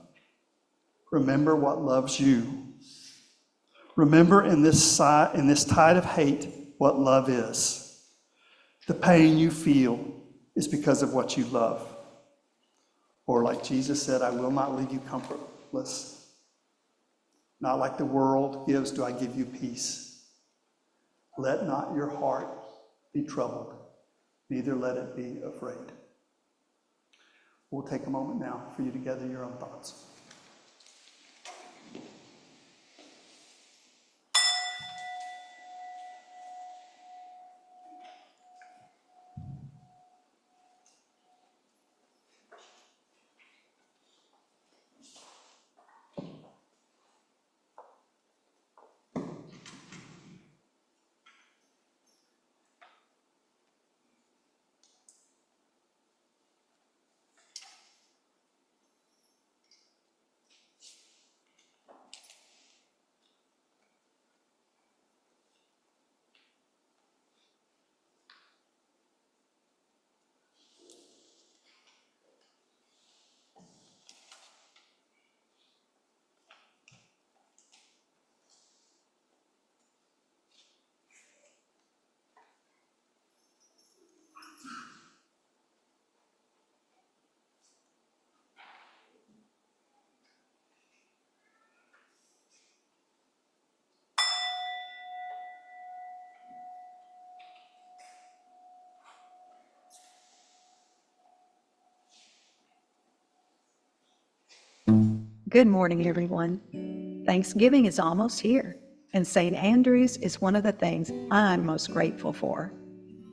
Speaker 9: Remember what loves you. Remember in this tide of hate what love is. The pain you feel is because of what you love. Or like Jesus said, I will not leave you comfortless. Not like the world gives do I give you peace. Let not your heart be troubled, neither let it be afraid. We'll take a moment now for you to gather your own thoughts.
Speaker 12: Good morning, everyone. Thanksgiving is almost here, and St. Andrews is one of the things I'm most grateful for.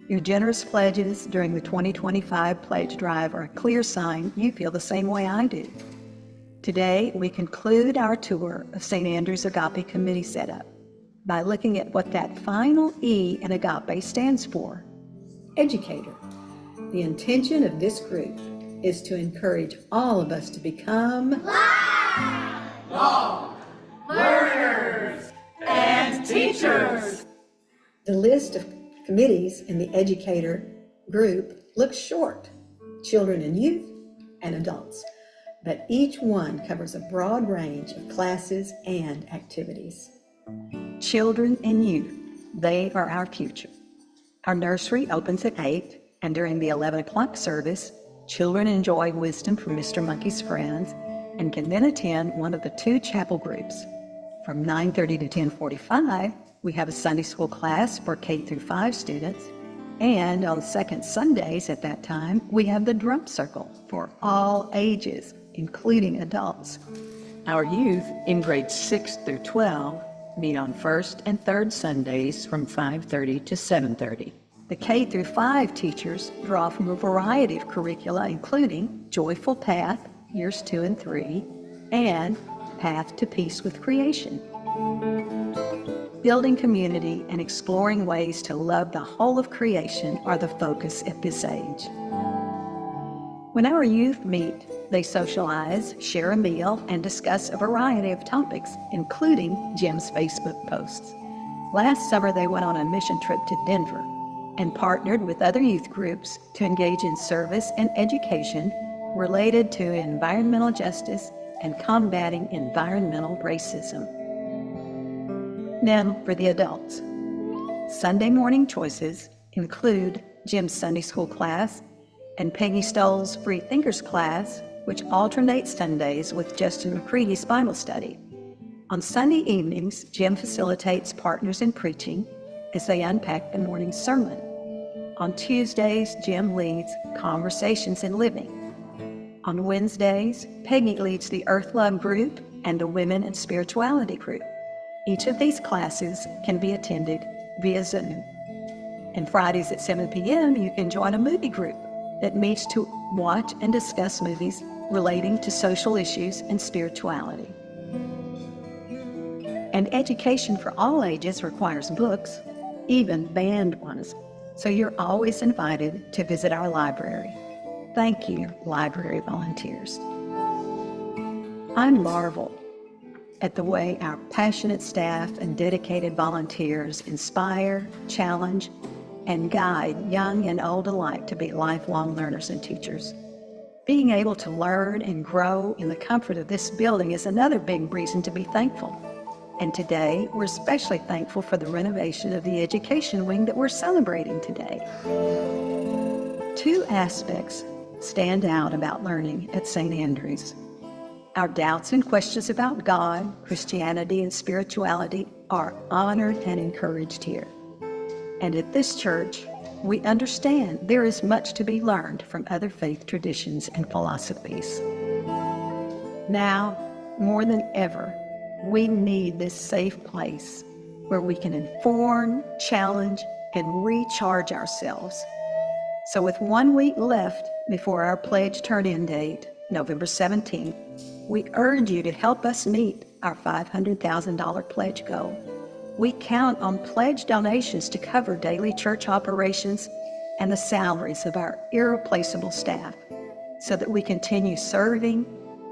Speaker 12: Your generous pledges during the 2025 pledge drive are a clear sign you feel the same way I do. Today, we conclude our tour of St. Andrews Agape Committee setup by looking at what that final E in Agape stands for: educator. The intention of this group is to encourage all of us to become learners and teachers. The list of committees in the educator group looks short: children and youth and adults, but each one covers a broad range of classes and activities. Children and youth, they are our future. Our nursery opens at 8, and during the 11 o'clock service, children enjoy wisdom from Mr. Monkey's friends and can then attend one of the 2 chapel groups. From 9:30 to 10:45, we have a Sunday school class for K through 5 students, and on second Sundays at that time, we have the drum circle for all ages, including adults. Our youth in grades 6 through 12 meet on first and third Sundays from 5:30 to 7:30. The K through 5 teachers draw from a variety of curricula, including Joyful Path, years 2 and 3, and Path to Peace with Creation. Building community and exploring ways to love the whole of creation are the focus at this age. When our youth meet, they socialize, share a meal, and discuss a variety of topics, including Jim's Facebook posts. Last summer, they went on a mission trip to Denver and partnered with other youth groups to engage in service and education related to environmental justice and combating environmental racism. Now for the adults. Sunday morning choices include Jim's Sunday school class and Peggy Stoll's Free Thinkers class, which alternates Sundays with Justin McCready's Bible study. On Sunday evenings, Jim facilitates Partners in Preaching as they unpack the morning sermon. On Tuesdays, Jim leads Conversations in Living. On Wednesdays, Peggy leads the Earth Love group and the Women in Spirituality group. Each of these classes can be attended via Zoom. And Fridays at 7 p.m., you can join a movie group that meets to watch and discuss movies relating to social issues and spirituality. And education for all ages requires books, even banned ones, so you're always invited to visit our library. Thank you, library volunteers. I marvel at the way our passionate staff and dedicated volunteers inspire, challenge, and guide young and old alike to be lifelong learners and teachers. Being able to learn and grow in the comfort of this building is another big reason to be thankful. And today, we're especially thankful for the renovation of the education wing that we're celebrating today. 2 aspects stand out about learning at St. Andrews. Our doubts and questions about God, Christianity, and spirituality are honored and encouraged here. And at this church, We understand there is much to be learned from other faith traditions and philosophies. Now, more than ever, we need this safe place where we can inform, challenge, and recharge ourselves. So with 1 week left before our pledge turn-in date, November 17th, we urge you to help us meet our $500,000 pledge goal. We count on pledge donations to cover daily church operations and the salaries of our irreplaceable staff so that we continue serving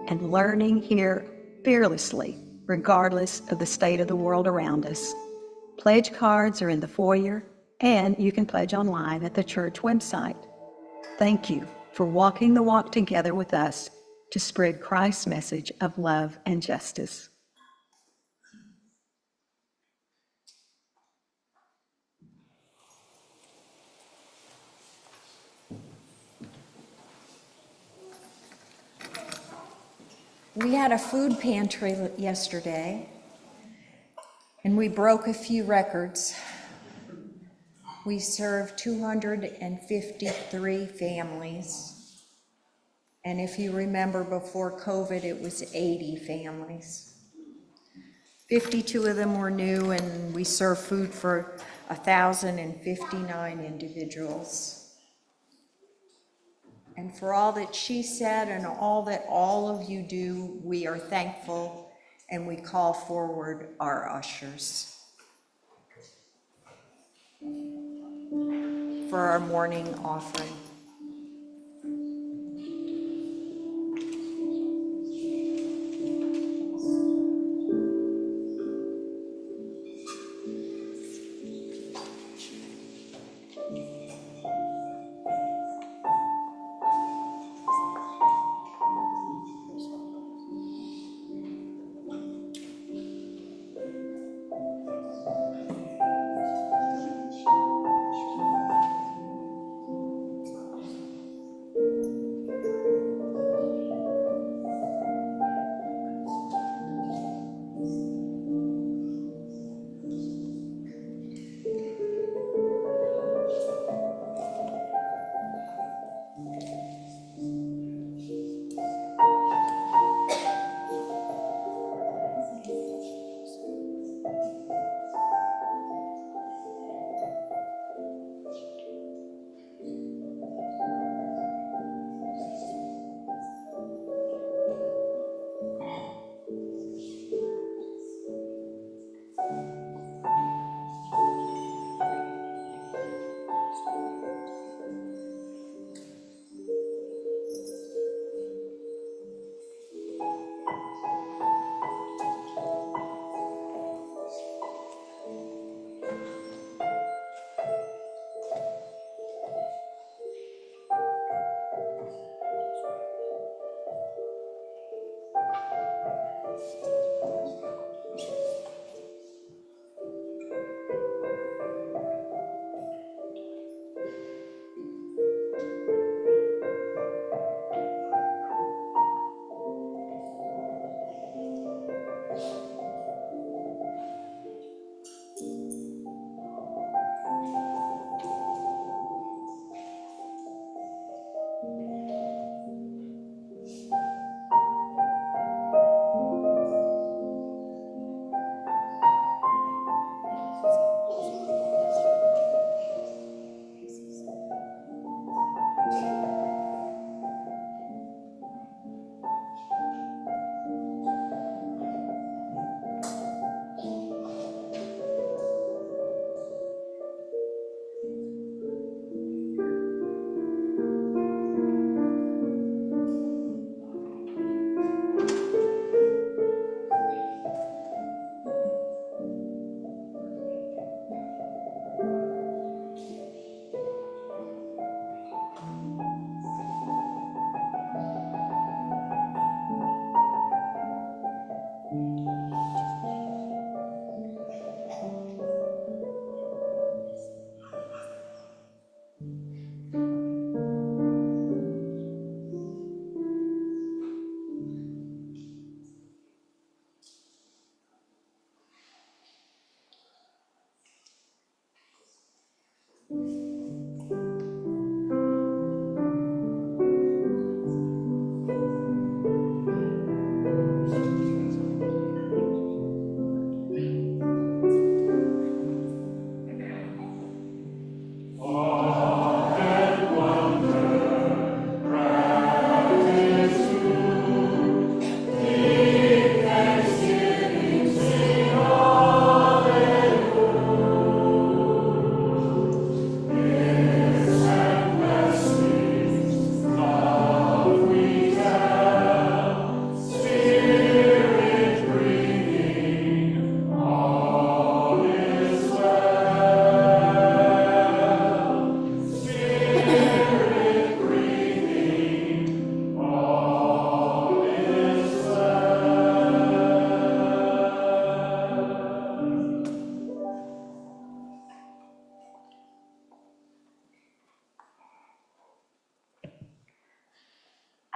Speaker 12: and learning here fearlessly, regardless of the state of the world around us. Pledge cards are in the foyer, and you can pledge online at the church website. Thank you for walking the walk together with us to spread Christ's message of love and justice.
Speaker 2: We had a food pantry yesterday, and we broke a few records. We served 253 families. And if you remember, before COVID, it was 80 families. 52 of them were new, and we served food for 1,059 individuals. And for all that she said and all that all of you do, we are thankful, and we call forward our ushers for our morning offering.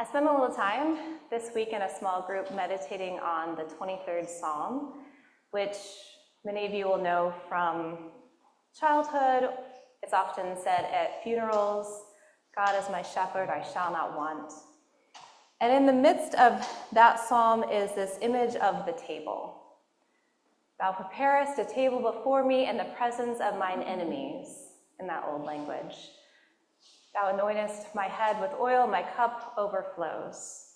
Speaker 6: I spent a little time this week in a small group meditating on the 23rd Psalm, which many of you will know from childhood. It's often said at funerals, God is my shepherd, I shall not want. And in the midst of that psalm is this image of the table. Thou preparest a table before me in the presence of mine enemies, in that old language. Thou anointest my head with oil, my cup overflows.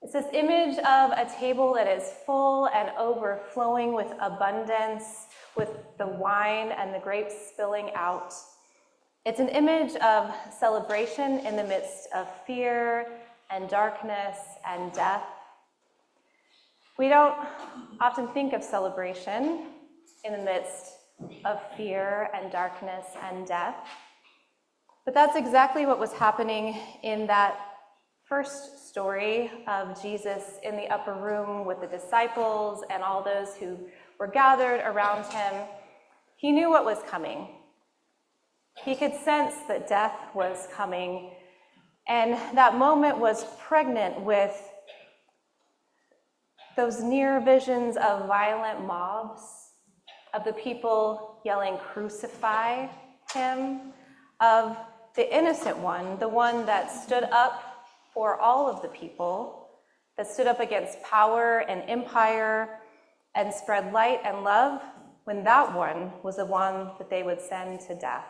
Speaker 6: It's this image of a table that is full and overflowing with abundance, with the wine and the grapes spilling out. It's an image of celebration in the midst of fear and darkness and death. We don't often think of celebration in the midst of fear and darkness and death. But that's exactly what was happening in that first story of Jesus in the upper room with the disciples and all those who were gathered around him. He knew what was coming. He could sense that death was coming, and that moment was pregnant with those near visions of violent mobs, of the people yelling, "Crucify him," of the innocent one, the one that stood up for all of the people, that stood up against power and empire and spread light and love, when that one was the one that they would send to death.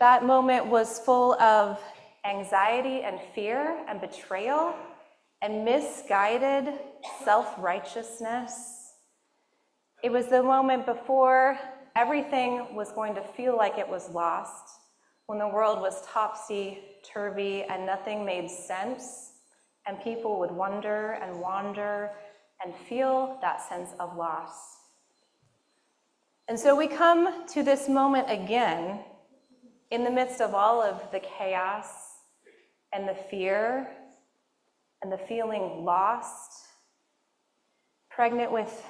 Speaker 6: That moment was full of anxiety and fear and betrayal and misguided self-righteousness. It was the moment before everything was going to feel like it was lost, when the world was topsy-turvy and nothing made sense, and people would wonder and wander and feel that sense of loss. And so we come to this moment again in the midst of all of the chaos and the fear and the feeling lost, pregnant with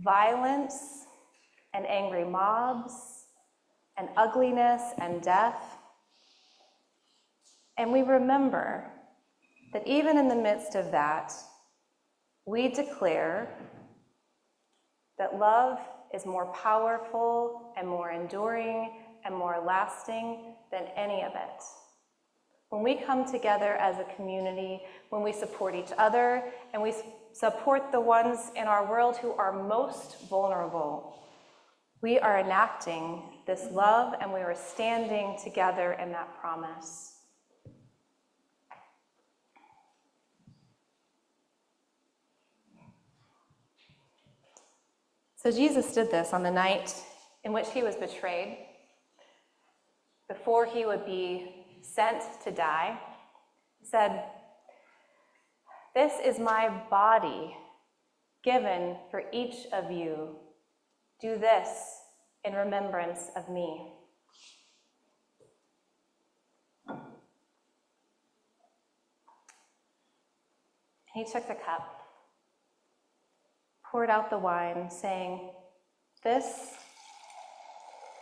Speaker 6: violence and angry mobs and ugliness and death. And we remember that even in the midst of that, we declare that love is more powerful and more enduring and more lasting than any of it. When we come together as a community, when we support each other and we support the ones in our world who are most vulnerable, we are enacting this love and we are standing together in that promise. So Jesus did this on the night in which he was betrayed, before he would be sent to die. He said, "This is my body given for each of you. Do this in remembrance of me." He took the cup, poured out the wine, saying, "This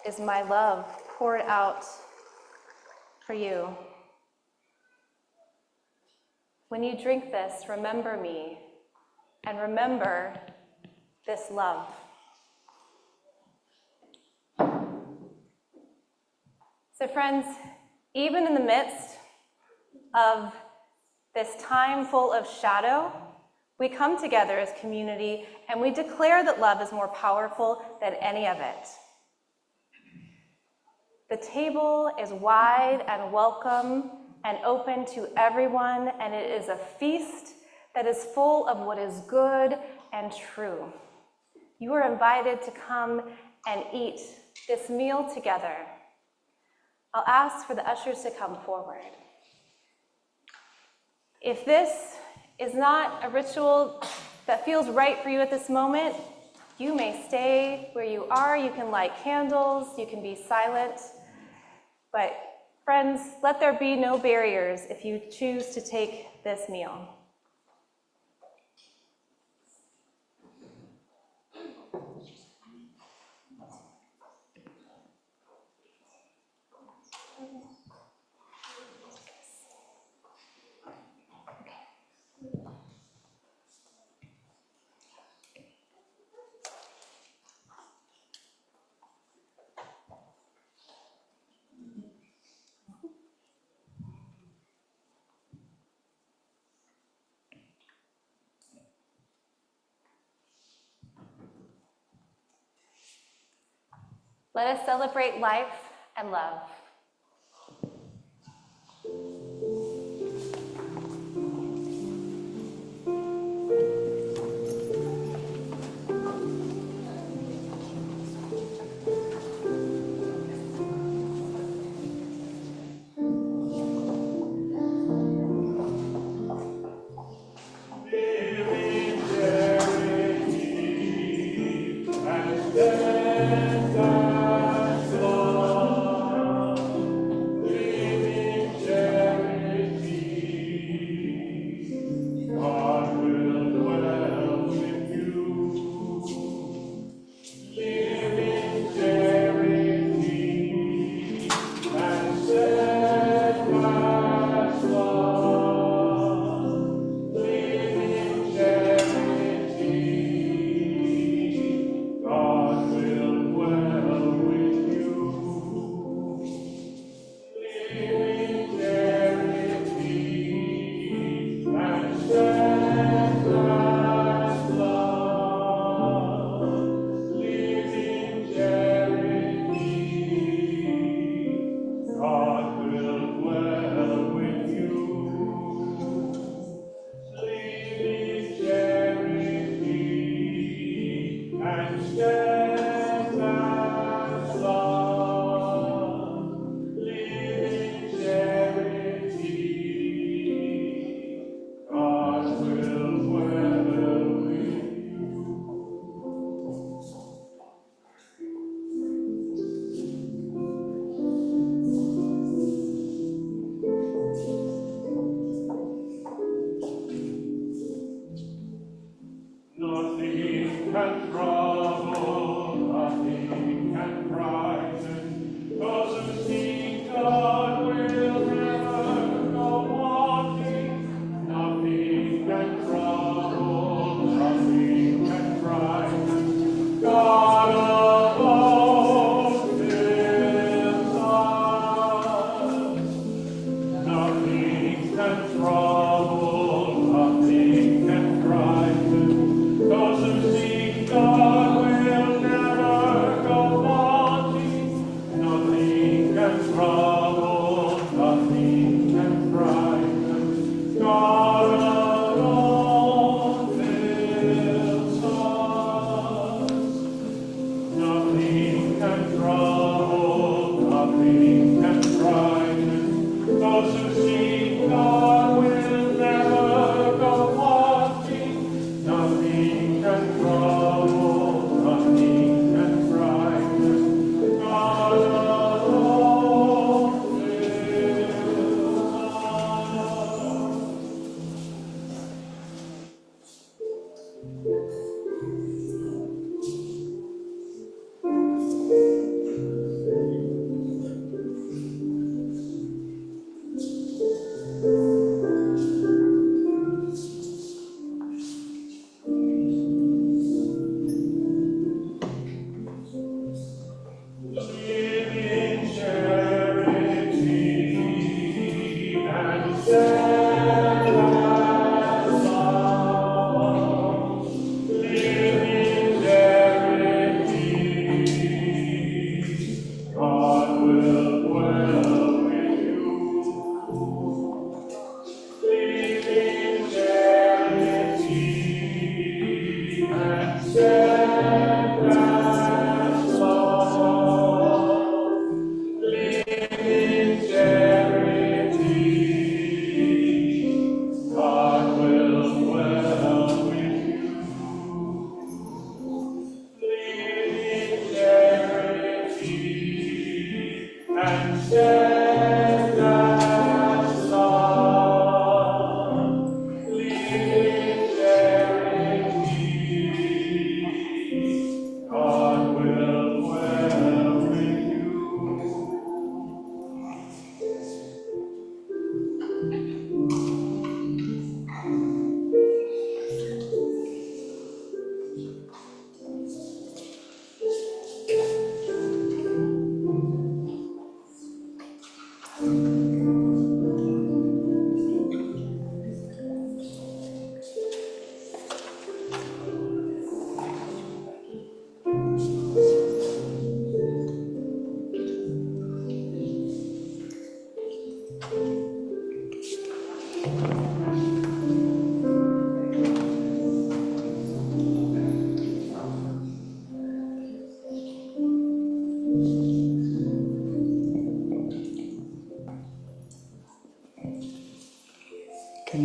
Speaker 6: is my love poured out for you. When you drink this, remember me and remember this love." So friends, even in the midst of this time full of shadow, we come together as community and we declare that love is more powerful than any of it. The table is wide and welcome and open to everyone, and it is a feast that is full of what is good and true. You are invited to come and eat this meal together. I'll ask for the ushers to come forward. If this is not a ritual that feels right for you at this moment, you may stay where you are. You can light candles, you can be silent. But friends, let there be no barriers if you choose to take this meal. Let us celebrate life and love.
Speaker 1: Nothing can trouble, nothing can frighten, 'cause who seek God will never go wanting. Nothing can trouble, nothing can frighten, God alone fills us. Nothing can trouble, nothing can frighten, 'cause who seek God will never go wanting. Nothing can trouble, nothing can frighten, God alone fills us. Nothing can trouble, nothing can frighten, those who seek God will never go wanting. Nothing can trouble, nothing can frighten, God alone fills us. Live in charity and steadfast love. Live in charity, God will dwell with you. Live in charity and steadfast love. Live in charity, God will dwell with you. Live in charity and steadfast love. Live in charity, God will dwell with you.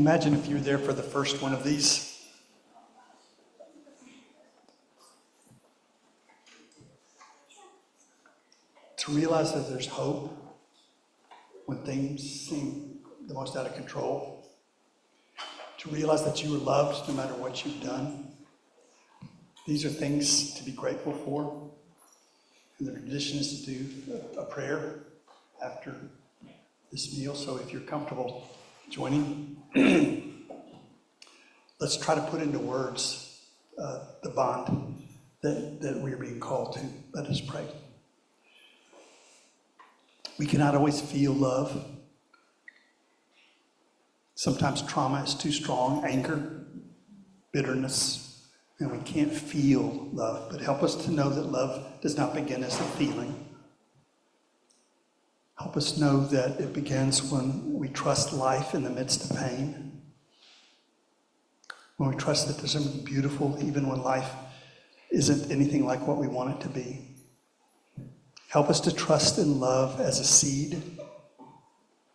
Speaker 9: imagine if you were there for the first one of these? To realize that there's hope when things seem the most out of control. To realize that you are loved no matter what you've done. These are things to be grateful for. And the tradition is to do a prayer after this meal. So if you're comfortable joining, let's try to put into words the bond that we're being called to. Let us pray. We cannot always feel love. Sometimes trauma is too strong, anger, bitterness, and we can't feel love. But help us to know that love does not begin as a feeling. Help us know that it begins when we trust life in the midst of pain. When we trust that there's something beautiful even when life isn't anything like what we want it to be. Help us to trust in love as a seed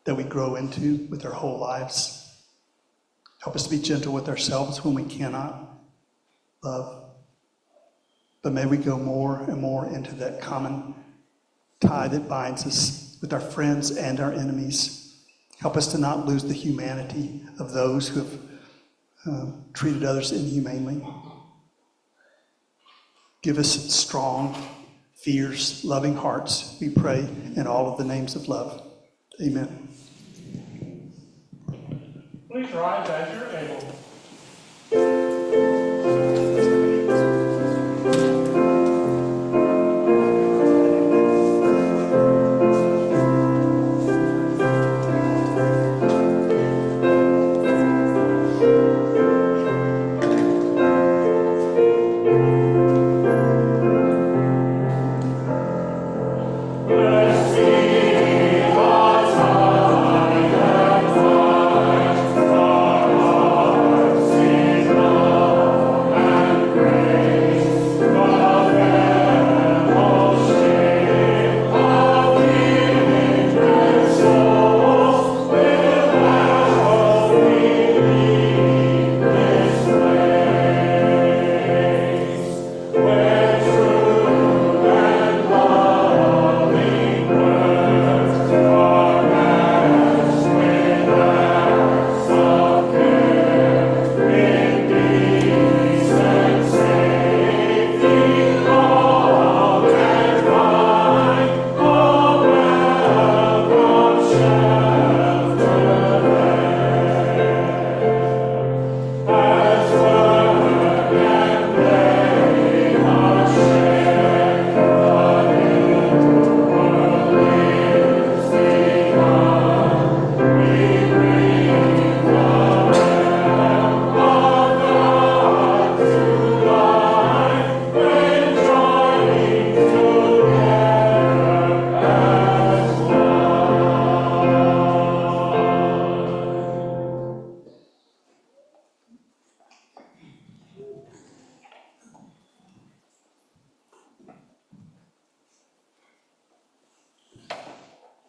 Speaker 9: that we grow into with our whole lives. Help us to be gentle with ourselves when we cannot love. But may we go more and more into that common tie that binds us with our friends and our enemies. Help us to not lose the humanity of those who have treated others inhumanely. Give us strong, fierce, loving hearts, we pray in all of the names of love. Amen.
Speaker 1: Please rise as you're able.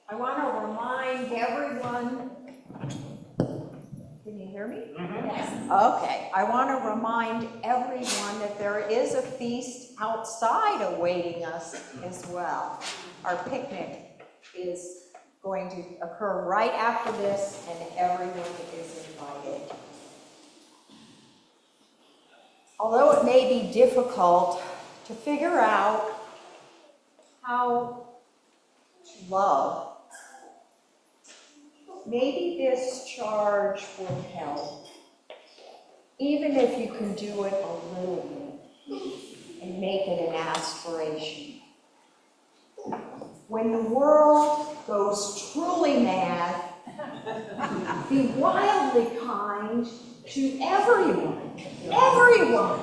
Speaker 2: I want to remind everyone, can you hear me? Yes. Okay, I want to remind everyone that there is a feast outside awaiting us as well. Our picnic is going to occur right after this, and everyone is invited. Although it may be difficult to figure out how to love, maybe this charge will help, even if you can do it a little bit and make it an aspiration. When the world goes truly mad, be wildly kind to everyone. Everyone.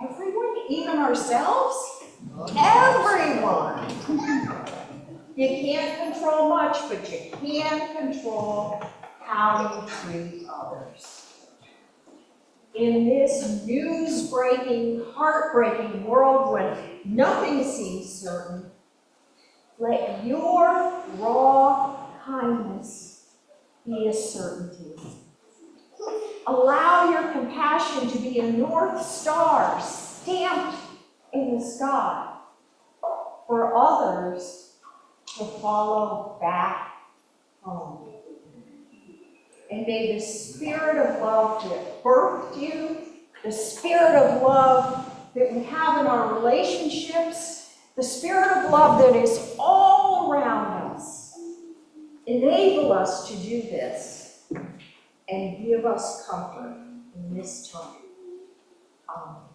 Speaker 2: Everyone, even ourselves? Everyone. You can't control much, but you can control how you treat others. In this news-breaking, heartbreaking world when nothing seems certain, let your raw kindness be a certainty. Allow your compassion to be a North Star stamped in the sky for others to follow back home. And may the spirit of love that birthed you, the spirit of love that we have in our relationships, the spirit of love that is all around us, enable us to do this and give us comfort in this time. Amen.